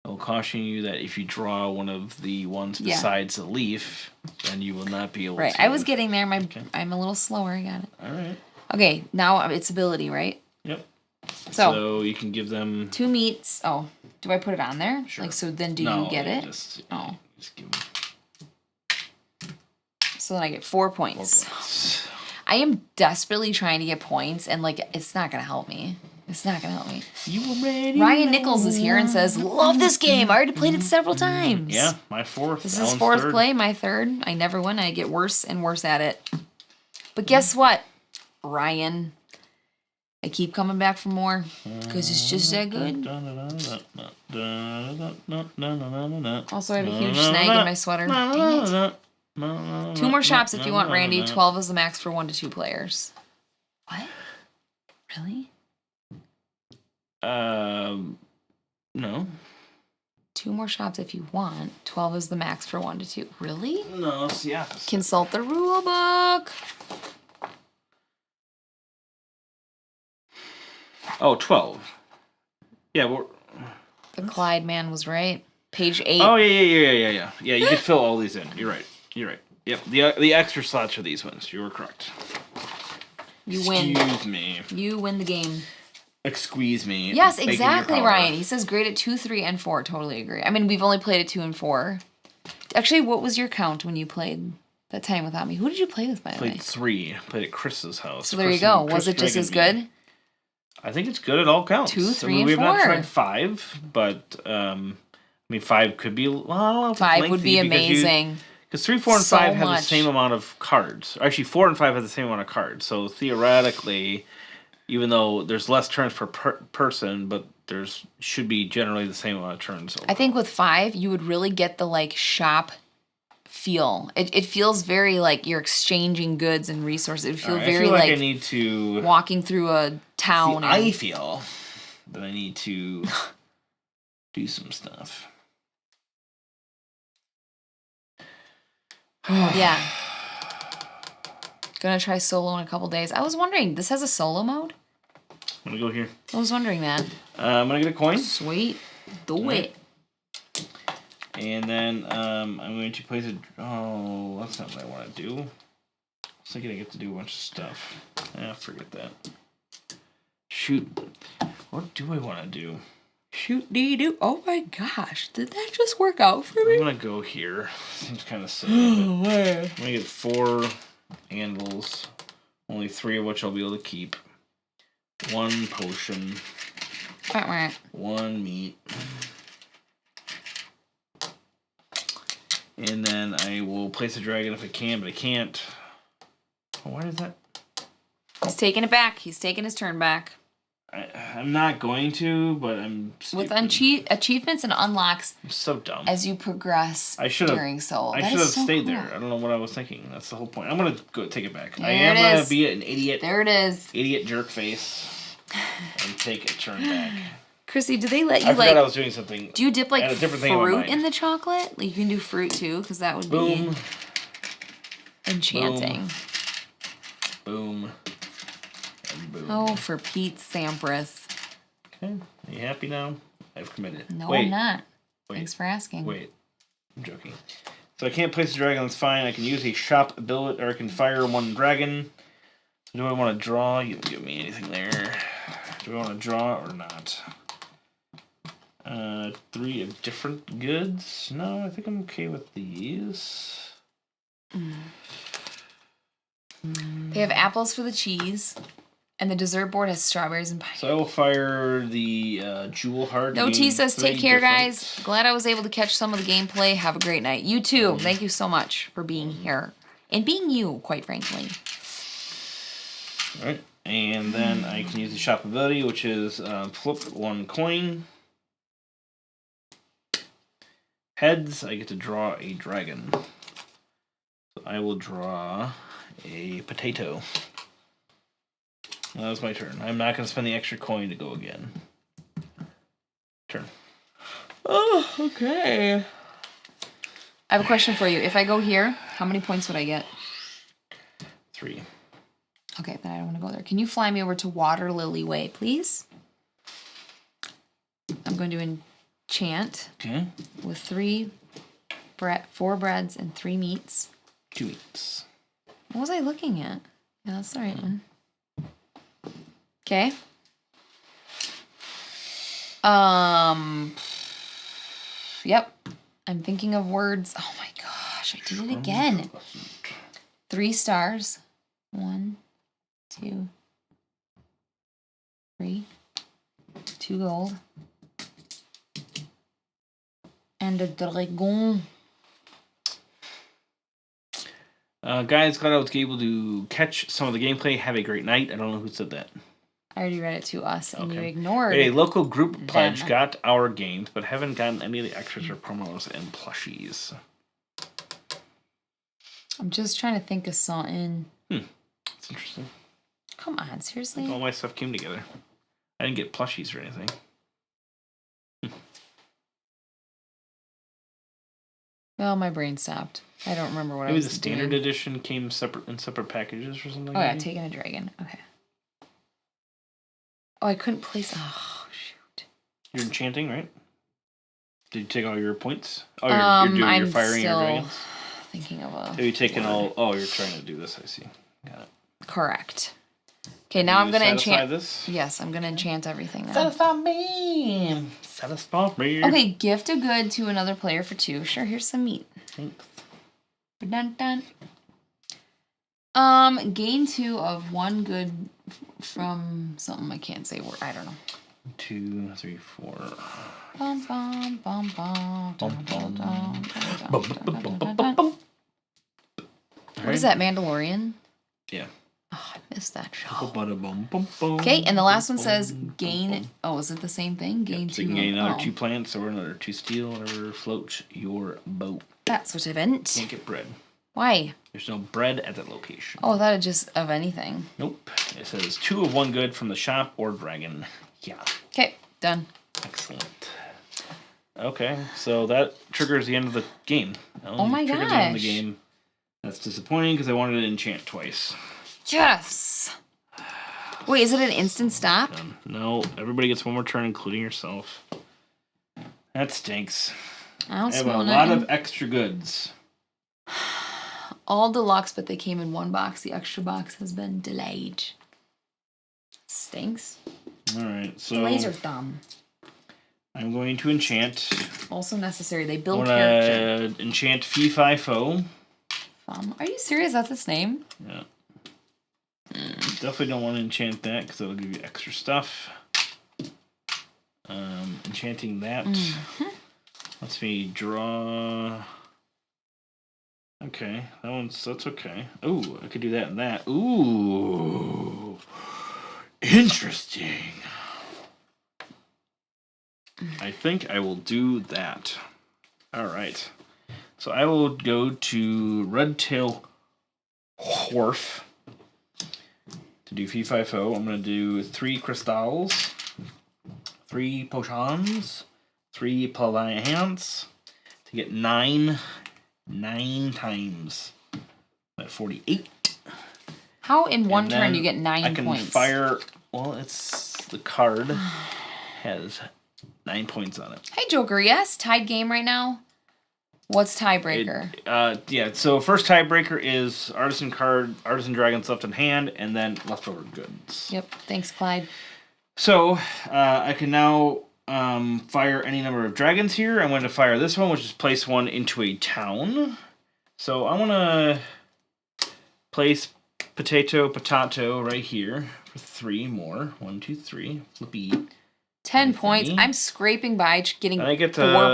I'll caution you that if you draw one of the ones besides the leaf, then you will not be able to. Right, I was getting there. I'm a little slower. I got it. All right. Okay, now it's ability, right? Yep. So you can give them 2 meats. Oh, do I put it on there? Sure. Like, so then do you get it? Just give them So then I get 4 points. 4 points. I am desperately trying to get points, and like it's not gonna help me. It's not gonna help me. You already Ryan Nichols is here and says, "Love this game. I already played it several times." Yeah, my 4th. This is 4th play, my 3rd. I never win. I get worse and worse at it. But guess what, Ryan? I keep coming back for more because it's just that good. Also, I have a huge snag in my sweater. Dang it. 2 more shops if you want, Randy. 12 is the max for 1 to 2 players. What? Really? No. 2 more shops if you want. 12 is the max for 1 to 2. Really? No, it's the opposite. Consult the rule book. Oh, 12. Yeah, The Clyde man was right. Page 8. Oh, yeah. Yeah, you could fill all these in. You're right. Yep, the extra slots are these ones. You were correct. You win. Excuse me. You win the game. Squeeze me. Yes, exactly, Ryan. He says great at 2, 3, and 4. Totally agree. I mean, we've only played at 2 and 4. Actually, what was your count when you played that time without me? Who did you play with, by the way? Played 3. Played at Chris's house. So there you go. Was it just as good? I think it's good at all counts. 2, 3, and 4. We've not tried 5, but 5 could be. Well, I don't know if 5 would be amazing. Because 3, 4, and 5 have the same amount of cards. Actually, 4 and 5 have the same amount of cards. So theoretically, even though there's less turns per person, but should be generally the same amount of turns. I think with 5, you would really get the like shop feel. It feels very like you're exchanging goods and resources. It would feel very I feel like I need to walking through a town. I feel that I need to do some stuff. Yeah. Gonna try solo in a couple days. I was wondering, this has a solo mode? I'm gonna go here. I was wondering that. I'm gonna get a coin. Sweet. Do it. And then I'm going to place a... Oh, that's not what I want to do. I was thinking I get to do a bunch of stuff. Forget that. Shoot. What do I want to do? Shoot dee doo. Oh my gosh. Did that just work out for me? I'm going to go here. Seems kind of silly. I'm going to get 4 handles. Only 3 of which I'll be able to keep. 1 potion. 1 meat. And then I will place a dragon if I can, but I can't. Oh, why is that? He's taking it back. He's taking his turn back. I'm not going to, but I'm stupid. With achievements and unlocks. I'm so dumb. As you progress during Soul. I should have stayed there. I don't know what I was thinking. That's the whole point. I'm going to go take it back. There I am going to be an idiot. There it is. Idiot jerk face. And take a turn back. Chrissy, do they let you I forgot I was doing something. Do you dip like fruit in the chocolate? Like you can do fruit too, because that would be enchanting. Boom. And boom. Oh, for Pete Sampras. Okay. Are you happy now? I've committed. No, I'm not. Thanks for asking. Wait. I'm joking. So I can't place a dragon, that's fine. I can use a shop ability, or I can fire 1 dragon. Do I want to draw? You don't give me anything there. Do I want to draw or not? 3 of different goods. No, I think I'm okay with these. They have apples for the cheese, and the dessert board has strawberries and pineapple. So I will fire the Jewel Heart. No T says, take care, guys. Glad I was able to catch some of the gameplay. Have a great night. You too. Thank you so much for being here. And being you, quite frankly. Alright. And then I can use the shop ability, which is flip 1 coin. Heads, I get to draw a dragon. So I will draw a potato. That was my turn. I'm not going to spend the extra coin to go again. Turn. Oh, okay. I have a question for you. If I go here, how many points would I get? 3. Okay, then I don't want to go there. Can you fly me over to Water Lily Way, please? I'm going to enchant with 4 breads and 3 meats. 2 meats. What was I looking at? Yeah, that's the right one. Okay. Yep. I'm thinking of words. Oh my gosh, I did it again. 3 stars. 1, 2, 3. 2 gold. And a dragon. Guys, glad I was able to catch some of the gameplay. Have a great night. I don't know who said that. I already read it to us, and you ignored a local group pledge got our games, but haven't gotten any of the extras or promos and plushies. I'm just trying to think of something. That's interesting. Come on, seriously? All my stuff came together. I didn't get plushies or anything. Well, my brain stopped. I don't remember what I was Maybe the standard edition came in separate packages or something. Oh, yeah, taking a dragon. Okay. Oh, I couldn't place... Oh, shoot. You're enchanting, right? Did you take all your points? Oh, you're firing your dragons? Thinking of a... Have you taken all... Oh, you're trying to do this, I see. Got it. Correct. Okay, now I'm going to enchant... this? Yes, I'm going to enchant everything now. Satisfy me! Satisfy me! Okay, gift a good to another player for 2. Sure, here's some meat. Thanks. Dun dun. Gain 2 of 1 good from something I can't say word. I don't know. 2, 3, 4. Bum bum bum bum. What is that, Mandalorian? Yeah. Oh, I missed that show. Okay, and the last one says gain. Oh, is it the same thing? Gain 2. So you can gain another 2 plants or another 2 steel, whatever floats your boat. That's what I meant. Can't get bread. Why? There's no bread at that location. Oh, I thought it just of anything. Nope. It says 2 of 1 good from the shop or dragon. Yeah. Okay, done. Excellent. Okay, so that triggers the end of the game. Oh my gosh. Triggers the end of the game. That's disappointing because I wanted to enchant twice. Yes. Wait, is it an instant stop? No, everybody gets one more turn, including yourself. That stinks. I have a lot of extra goods. All deluxe, but they came in one box. The extra box has been delayed. Stinks. Alright, so... Laser thumb. I'm going to enchant. Also necessary. They build character. Enchant Fee Fi Fo. Are you serious? That's its name? Yeah. Definitely don't want to enchant that because it'll give you extra stuff. Enchanting that. Lets me draw. Okay, that's okay. Ooh, I could do that and that. Ooh, interesting. I think I will do that. All right. So I will go to Redtail Wharf to do Fee Fi Fo. I'm going to do 3 crystals, 3 potions, 3 plants to get 9 times. At 48. How in one turn you get 9 points? I can fire. Well, it's the card has 9 points on it. Hey Joker, yes, tied game right now. What's tiebreaker? Yeah, so first tiebreaker is artisan dragons left in hand, and then leftover goods. Yep, thanks, Clyde. So I can now fire any number of dragons here. I'm going to fire this one, which is place one into a town. So I want to place potato right here for 3 more. 1, 2, 3. Flippy. 10 points. I'm scraping by, getting 4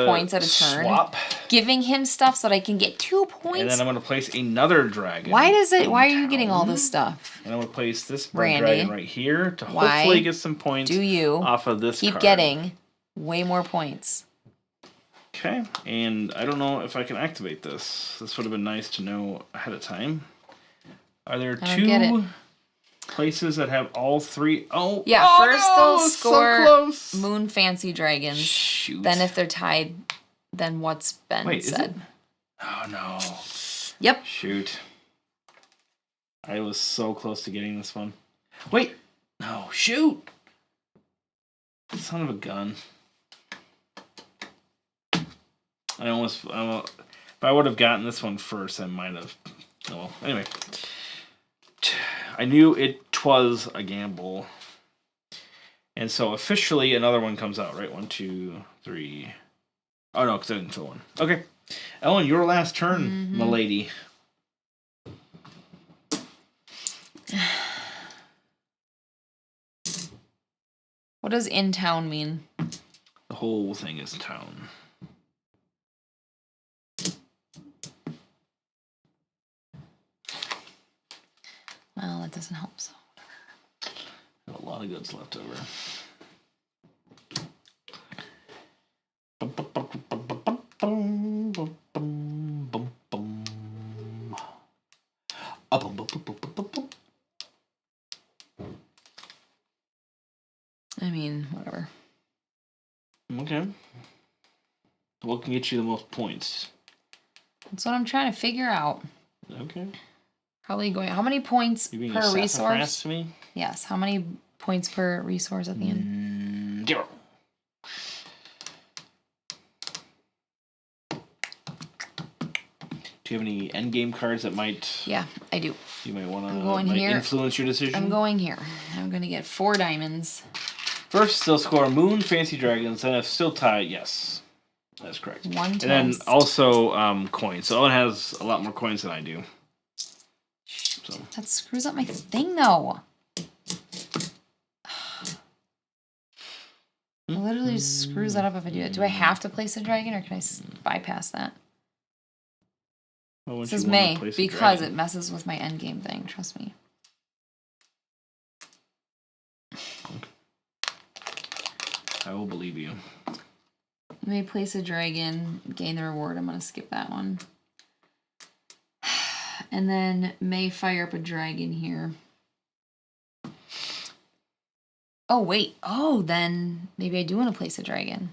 points at a turn. Swap. Giving him stuff so that I can get 2 points. And then I'm going to place another dragon. Why are you getting all this stuff? And I'm going to place this dragon right here to hopefully get some points off of this card. Keep getting way more points. Okay, and I don't know if I can activate this. This would have been nice to know ahead of time. Are there 2 places that have all 3? Oh, yeah. Oh, first no, they'll score so Moon Fancy Dragons. Shoot. Then if they're tied, then what's been said. Oh no. Yep. Shoot. I was so close to getting this one. Wait. No. Shoot. Son of a gun. If I would have gotten this one first, I might have. Oh well. Anyway. I knew it was a gamble. And so officially another one comes out, right? 1, 2, 3. Oh no, because I didn't fill one. Okay. Ellen, your last turn, m'lady. What does in town mean? The whole thing is town. Well, that doesn't help, so Got a lot of goods left over. I mean, whatever. Okay. What can get you the most points? That's what I'm trying to figure out. Okay. Probably going. How many points per resource? To me? Yes. How many points per resource at the end? 0. Do you have any endgame cards that might? Yeah, I do. You might want to influence your decision. I'm going here. I'm going to get 4 diamonds. First, they'll score Moon Fancy Dragons. Then, if still tied, yes, that's correct. 1 and then also coins. So Ellen has a lot more coins than I do. So that screws up my thing, though. It literally just screws that up if I do it. Do I have to place a dragon, or can I bypass that? Well, this is May, because it messes with my endgame thing. Trust me. I will believe you. May place a dragon, gain the reward. I'm going to skip that one. And then may fire up a dragon here. Oh, wait. Oh, then maybe I do want to place a dragon.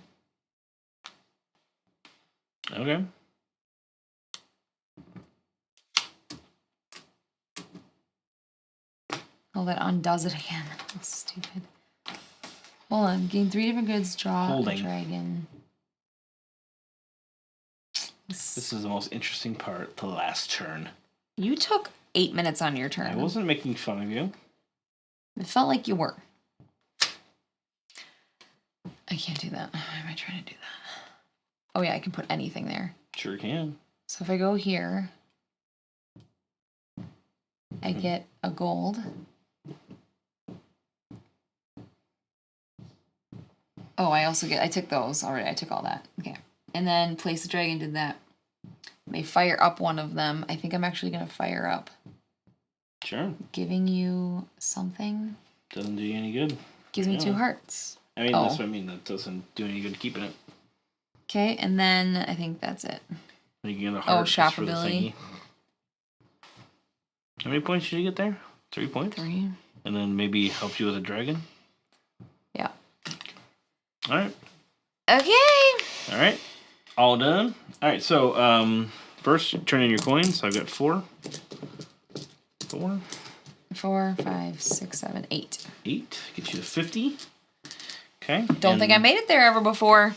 Okay. Oh, that undoes it again. That's stupid. Hold on. Gain 3 different goods. Draw a dragon. This is the most interesting part, the last turn. You took 8 minutes on your turn. I wasn't making fun of you. It felt like you were. I can't do that. Why am I trying to do that? Oh, yeah, I can put anything there. Sure can. So if I go here, I get a gold. Oh, I also get, I took those already. I took all that. Okay. And then place the dragon, did that. May fire up one of them. I think I'm actually going to fire up. Sure. Giving you something. Doesn't do you any good. Gives me 2 hearts. I mean, that's what I mean. That doesn't do any good keeping it. Okay, and then I think that's it. You get a heart shop for the ability. thingy. How many points did you get there? 3 points? 3. And then maybe helped you with a dragon? Yeah. Alright. Okay. Alright. All done. Alright, so first turn in your coins. So I've got 4. 4, 5, 6, 7, 8. 8. Get you to 50. Okay. Don't think I made it there ever before.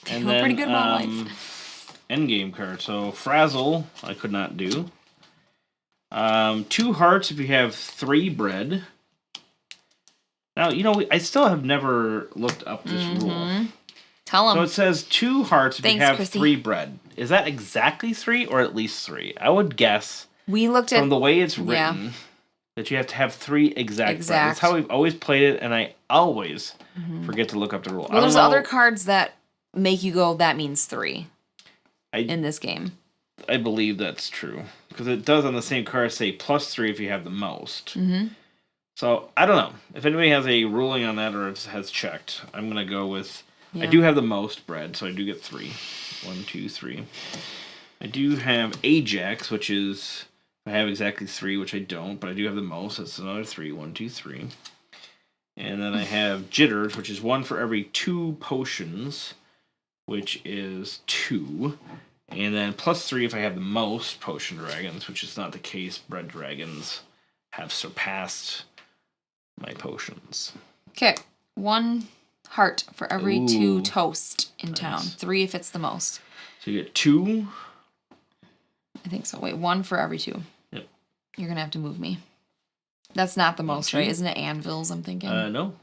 And I'm pretty good about life. Endgame card. So Frazzle, I could not do. 2 hearts if you have 3 bread. Now, you know, I still have never looked up this rule. Tell them. So it says 2 hearts if you have Christy. 3 bread. Is that exactly 3 or at least 3? I would guess we looked at from the way it's written that you have to have 3 exact bread. That's how we've always played it, and I always forget to look up the rule. Well, there's other cards that make you go, that means 3 in this game. I believe that's true. Because it does on the same card say +3 if you have the most. So, I don't know. If anybody has a ruling on that or has checked, I'm going to go with... I do have the most bread, so I do get 3. 1, 2, 3. I do have Ajax, which is... I have exactly 3, which I don't, but I do have the most. That's another 3. 1, 2, 3. And then I have Jitters, which is 1 for every 2 potions, which is 2. And then +3 if I have the most potion dragons, which is not the case. Bread dragons have surpassed my potions. Okay, 1 heart for every 2 toast in town. 3 if it's the most. So you get 2. I think so. Wait, 1 for every 2. Yep. You're gonna have to move me. That's not the most, right? Isn't it anvils? I'm thinking. No.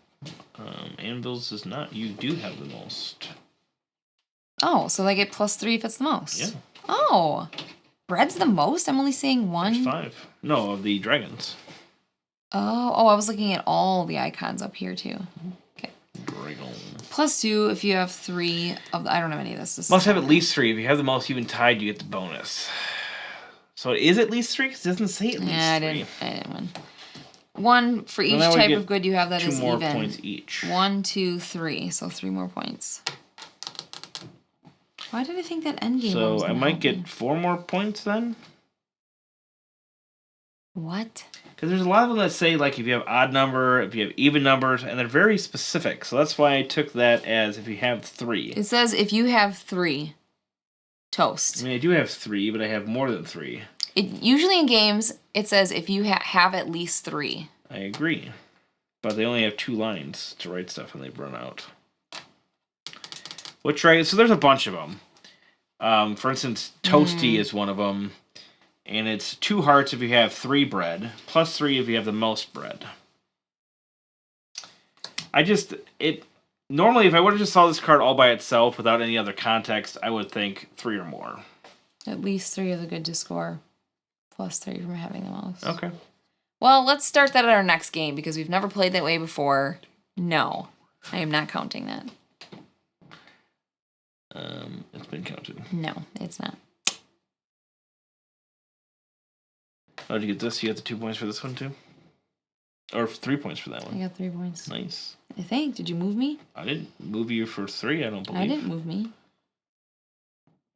Anvils is not. You do have the most. Oh, so they get +3 if it's the most. Yeah. Oh, bread's the most. I'm only seeing 1. There's 5. No, of the dragons. Oh, I was looking at all the icons up here too. Okay. Dragon. +2 if you have 3 of the, I don't have any of this. Must have at least 3. If you have the most even tied, you get the bonus. So it is at least 3? Because it doesn't say at least 3. I didn't win. 1 for each type of good you have that is even. 2 more points each. 1, 2, 3. So 3 more points. Why did I think that endgame? So I might get 4 more points then? What? Because there's a lot of them that say, like, if you have odd number, if you have even numbers, and they're very specific. So that's why I took that as if you have 3. It says if you have 3 toast. I mean, I do have 3, but I have more than 3. Usually in games, it says if you have at least 3. I agree. But they only have 2 lines to write stuff, and they've run out. What dragon? So there's a bunch of them. For instance, Toasty is one of them. And it's 2 hearts if you have 3 bread, +3 if you have the most bread. Normally, if I would have just saw this card all by itself without any other context, I would think 3 or more. At least 3 of the good to score, +3 from having the most. Okay. Well, let's start that at our next game because we've never played that way before. No, I am not counting that. It's been counted. No, it's not. Oh, did you get this? You got the 2 points for this one too? Or 3 points for that one? I got 3 points. Nice. I think. Did you move me? I didn't move you for 3, I don't believe. I didn't move me.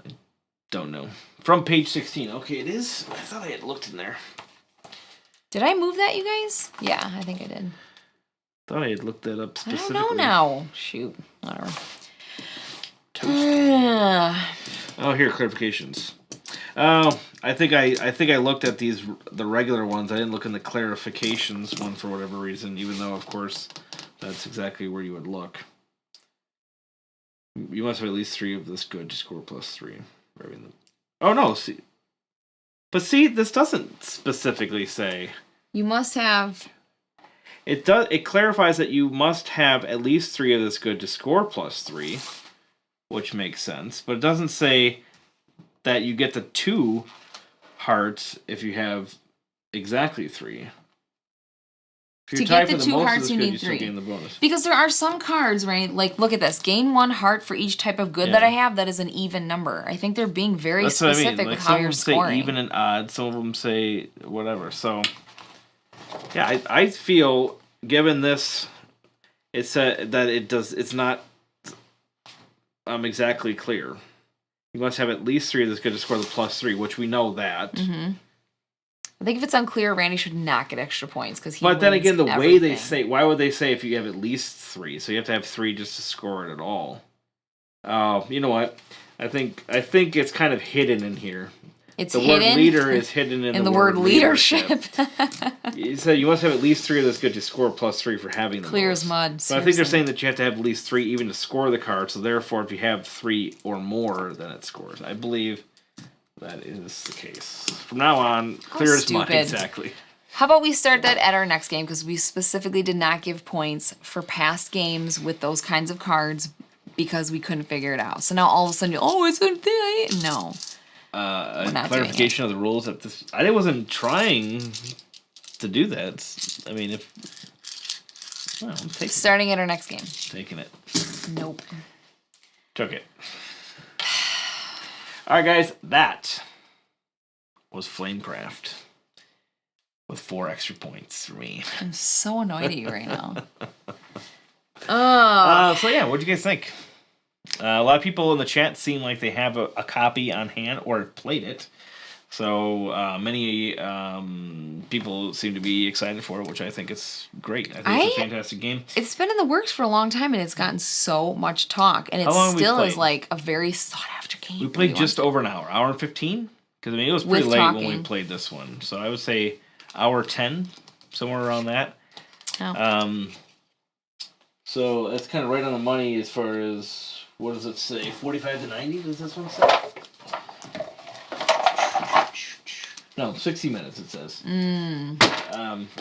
I don't know. From page 16. Okay, it is. I thought I had looked in there. Did I move that, you guys? Yeah, I think I did. Thought I had looked that up specifically. I don't know now. Shoot. Whatever. Oh, here, clarifications. Oh, I think I looked at the regular ones. I didn't look in the clarifications one for whatever reason, even though of course that's exactly where you would look. You must have at least 3 of this good to score +3. Oh no, see. But see, this doesn't specifically say. You must have. It does. It clarifies that you must have at least 3 of this good to score +3, which makes sense. But it doesn't say that you get the 2 hearts if you have exactly 3. If To get the 2 hearts, you need 3. The bonus. Because there are some cards, right? Like, look at this. Gain 1 heart for each type of good that I have. That is an even number. I think they're being very specific with how you're scoring. Some of them say even and odd. Some of them say whatever. So, yeah, I feel, given this, it's that it's not exactly clear. You must have at least 3 of this good to score the +3, which we know that. Mm-hmm. I think if it's unclear, Randy should not get extra points because he. But then again, the everything. way they say, why would they say if you have at least 3? So you have to have 3 just to score it at all. You know what? I think it's kind of hidden in here. It's the hidden. The word leader is hidden in the word leadership. You said you must have at least 3 of this good to score +3 for having them. Clear as mud. So I think they're saying that you have to have at least 3 even to score the card. So therefore, if you have 3 or more, then it scores. I believe that is the case. From now on, clear as mud. Exactly. How about we start that at our next game, because we specifically did not give points for past games with those kinds of cards because we couldn't figure it out. So now all of a sudden, it's a thing. No. Clarification of the rules. I wasn't trying to do that. I mean, I'm taking starting at our next game. Taking it. Nope. Took it. All right, guys. That was Flamecraft with 4 extra points for me. I'm so annoyed at you right now. So yeah, what'd you guys think? A lot of people in the chat seem like they have a copy on hand or have played it. So many people seem to be excited for it, which I think is great. I think it's a fantastic game. It's been in the works for a long time, and it's gotten so much talk. And it still is like a very sought-after game. We played just over an hour and 15? Because, I mean, it was pretty late when we played this one. So I would say hour 10, somewhere around that. Oh. So that's kind of right on the money as far as... What does it say? 45 to 90, does this one say? No, 60 minutes it says.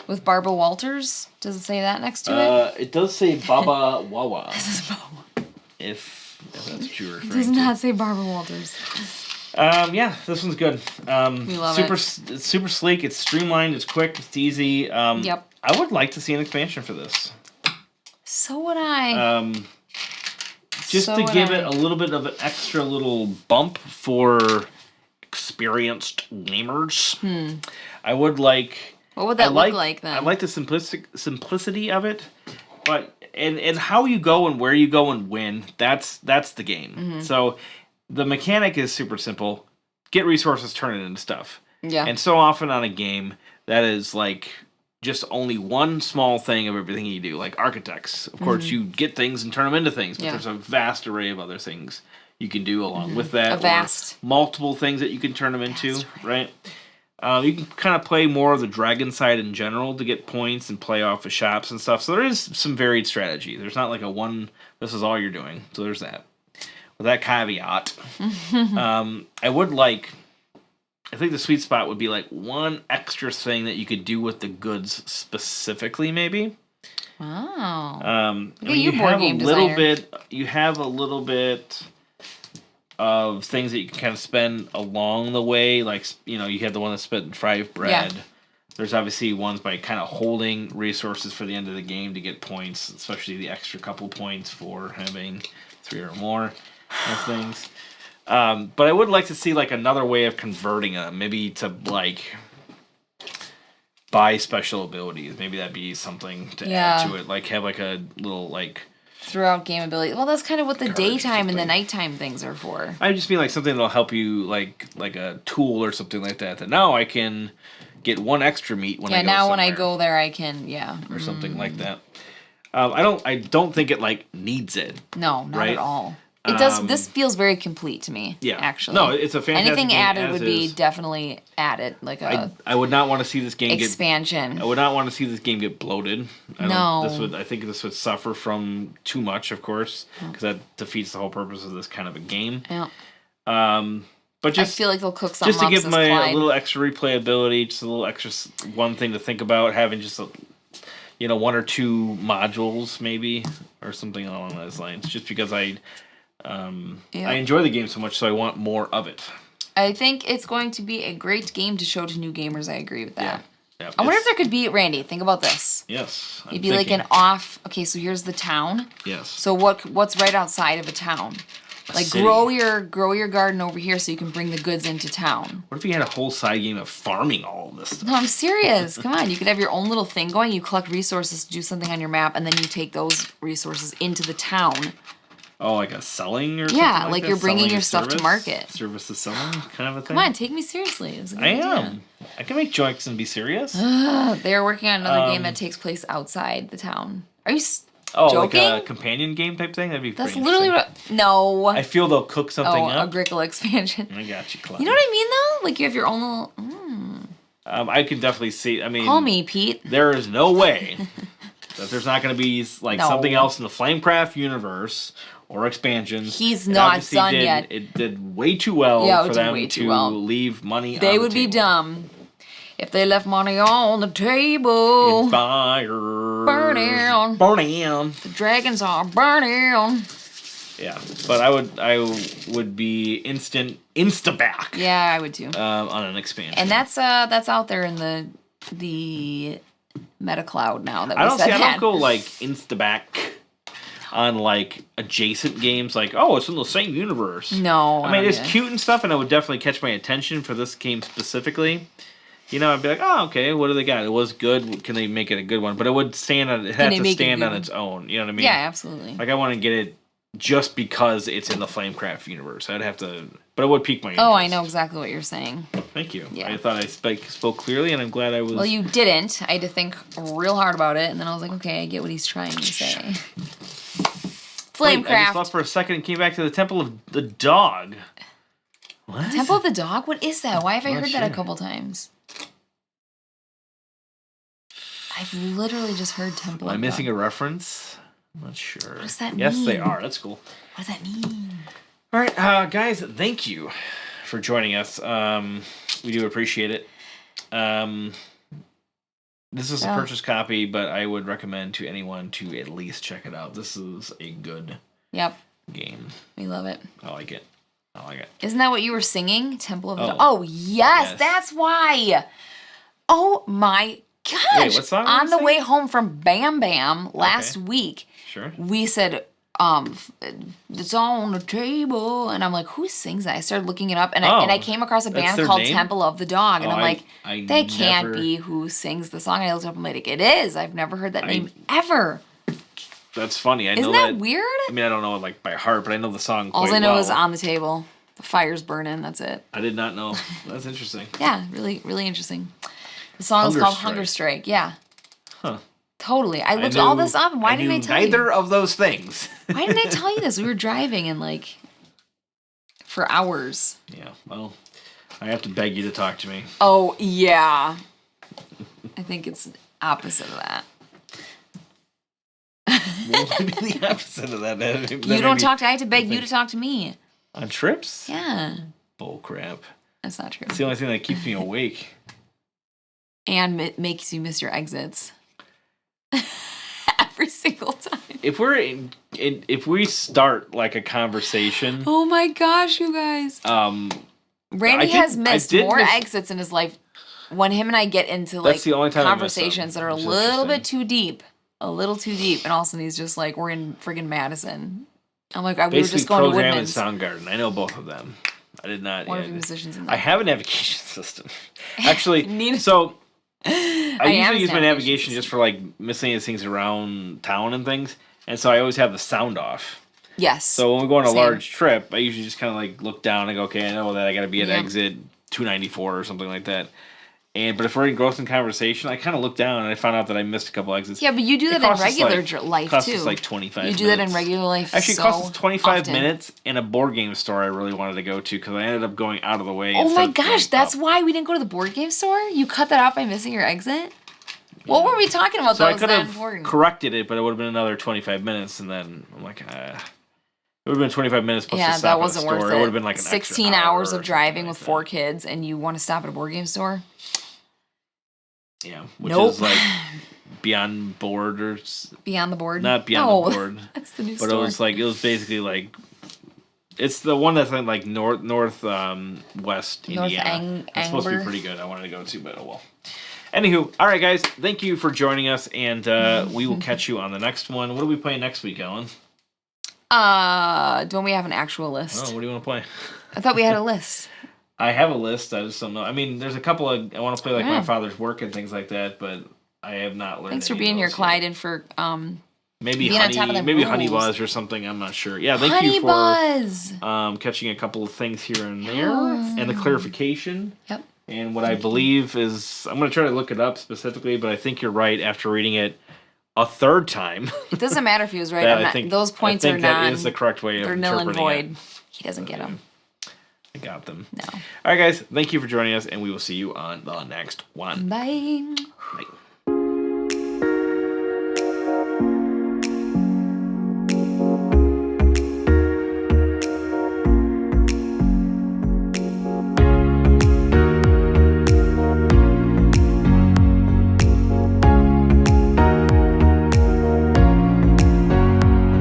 With Barbara Walters? Does it say that next to it? It does say Baba Wawa. This is Baba. If that's what you were referring to. It does not say Barbara Walters. Yeah, this one's good. We love it. It's super sleek, it's streamlined, it's quick, it's easy. Yep. I would like to see an expansion for this. So would I. Just to give it a little bit of an extra little bump for experienced gamers. I would like... What would that look like then? I like the simplicity of it, but and how you go and where you go and when, that's the game. Mm-hmm. So the mechanic is super simple. Get resources, turn it into stuff. Yeah. And so often on a game, that is like... just only one small thing of everything you do, like architects. Of course, you get things and turn them into things, but there's a vast array of other things you can do along with that. Multiple things that you can turn them into, right? You can kind of play more of the dragon side in general to get points and play off of shops and stuff. So there is some varied strategy. There's not like this is all you're doing. So there's that. With that caveat, I think the sweet spot would be like one extra thing that you could do with the goods specifically, maybe. Wow. You have a little bit of things that you can kind of spend along the way. Like, you have the one that's spent fried bread. Yeah. There's obviously ones by kind of holding resources for the end of the game to get points, especially the extra couple points for having 3 or more of things. But I would like to see like another way of converting them, maybe to like buy special abilities. Maybe that'd be something to add to it. Like have like a little like throughout game ability. Well, that's kind of what the daytime and the nighttime things are for. I just mean like something that'll help you, like a tool or something like that. That now I can get 1 extra meat when I go somewhere. Yeah, now when I go there, I can or something like that. I don't think it like needs it. No, not at all. It does. This feels very complete to me. Yeah, actually. No, it's a fantastic Anything game added as would be is. definitely added, like a I would not want to see this game expansion. I would not want to see this game get bloated. No. I think this would suffer from too much, of course, because that defeats the whole purpose of this kind of a game. Yeah. But just I feel like they'll cook something just to up, give says my a Clyde. little extra replayability, just a little extra one thing to think about, having just a, one or two modules maybe or something along those lines. Just because I enjoy the game so much, so I want more of it. I think it's going to be a great game to show to new gamers. I agree with that. Yeah, I wonder if there could be, Randy, think about this. Yes. It'd be like an off, okay, so here's the town. Yes. So what's right outside of a town? Like city. grow your garden over here so you can bring the goods into town. What if you had a whole side game of farming all of this stuff? No, I'm serious. Come on, you could have your own little thing going. You collect resources to do something on your map, and then you take those resources into the town. Oh, like a selling or something like you're bringing your stuff to market. Service to selling kind of a thing? Come on, take me seriously. It's a good idea. am. I can make jokes and be serious. They're working on another game that takes place outside the town. Are you joking? Like a companion game type thing? That'd be That's pretty literally no. I feel they'll cook something up. Agricola expansion. I got you, Clyde. You know what I mean, though? Like you have your own little... I can definitely see... I mean... Call me, Pete. There is no way that there's not going to be something else in the Flamecraft universe or expansions. He's not done yet. It did way too well for them to leave money on the table. They would be dumb if they left money on the table. Fire. Burn down. Burn down. The dragons are burning. Yeah, but I would be insta back. Yeah, I would too. On an expansion. And that's out there in the meta cloud now. That I don't go like insta back on like adjacent games. Like, oh, it's in the same universe. No, I mean it's cute and stuff, and it would definitely catch my attention for this game specifically. I'd be like, oh, okay, what do they got? It was good. Can they make it a good one? But it would stand on. It had to stand on its own. You know what I mean? Yeah, absolutely. Like I want to get it just because it's in the Flamecraft universe. I'd have to, but it would pique my interest. Oh, I know exactly what you're saying. Thank you. Yeah. I thought I spoke clearly, and I'm glad I was. Well, you didn't. I had to think real hard about it, and then I was like, okay, I get what he's trying to say. Flamecraft. I just left for a second and came back to the Temple of the Dog. What? Temple of the Dog? What is that? Why have I heard that a couple times? I've literally just heard Temple of the Dog. Am I missing a reference? I'm not sure. What does that mean? Yes, they are. That's cool. What does that mean? All right, guys, thank you for joining us. We do appreciate it. This is a purchase copy, but I would recommend to anyone to at least check it out. This is a good game. We love it. I like it. Isn't that what you were singing? Temple of the Dog? Oh, yes, that's why. Oh, my gosh. Wait, what song on the way home from Bam Bam last week, we said, it's on the table, and I'm like, who sings that? I started looking it up, and I came across a band called Temple of the Dog, and I'm like, that can't be who sings the song. And I looked up and I'm like, it is. I've never heard that name ever. That's funny. Isn't that weird? I mean, I don't know it like by heart, but I know the song quite well. All I know well. is on the table. The fire's burning. That's it. I did not know. That's interesting. Yeah, really, really interesting. The song is called Hunger Strike. Yeah. Huh. Totally. I looked all this up. Why didn't I tell you? Neither of those things. Why didn't I tell you this? We were driving and for hours. Yeah. Well, I have to beg you to talk to me. Oh yeah. I think it's opposite of that. What would be the opposite of that? You don't talk to. I have to beg you to talk to me. On trips? Yeah. Bull crap. That's not true. It's the only thing that keeps me awake. And it makes you miss your exits. Every single time. If we start like a conversation. Oh my gosh, you guys. Randy has missed more exits in his life when him and I get into that's the only time conversations that are a little bit too deep. A little too deep. And all of a sudden he's just like, we're in friggin' Madison. I'm like, we were just going to Woodman's. And Soundgarden. I know both of them. I did not. One of the musicians in that. I have a navigation system. Actually, so I usually use my navigation just for like miscellaneous things around town and things. And so I always have the sound off. Yes. So when we go on a large trip, I usually just kind of like look down and go, okay, I know that I got to be at exit 294 or something like that. But if we're in growth and conversation, I kind of looked down and I found out that I missed a couple exits. Yeah, but you do that in regular life, costs too. us like 25 minutes. You do that in regular life Actually, so it costs us 25 often. minutes in a board game store I really wanted to go to because I ended up going out of the way. Oh my gosh, that's why we didn't go to the board game store? You cut that out by missing your exit? Yeah. What were we talking about that was that important? I could have corrected it, but it would have been another 25 minutes, and then I'm like, it would have been 25 minutes plus the stop that wasn't at the store. worth it. It would have been like an 16 hours of driving with 4 kids, and you want to stop at a board game store? Yeah, which is like Beyond Board or... Beyond the Board? Not Beyond the Board. That's the new store. But it was basically like... It's the one that's in like northwest Indiana. It's supposed to be pretty good. I wanted to go to, but oh well. Anywho, all right, guys. Thank you for joining us, and we will catch you on the next one. What are we playing next week, Ellen? Don't we have an actual list? Oh, what do you want to play? I thought we had a list. I have a list. I just don't know. I mean, there's a couple of... I want to play like My Father's Work and things like that, but I have not learned. Thanks for being here, Clyde, and for maybe Honey Buzz or something. I'm not sure. Yeah, thank you for catching a couple of things here and there, and the clarification. Yep. And what I believe is, I'm going to try to look it up specifically, but I think you're right after reading it a third time. It doesn't matter if he was right. Those points are not. That is the correct way of interpreting it. They're null and void. He doesn't get them. I got them. No. All right, guys. Thank you for joining us, and we will see you on the next one. Bye. Bye.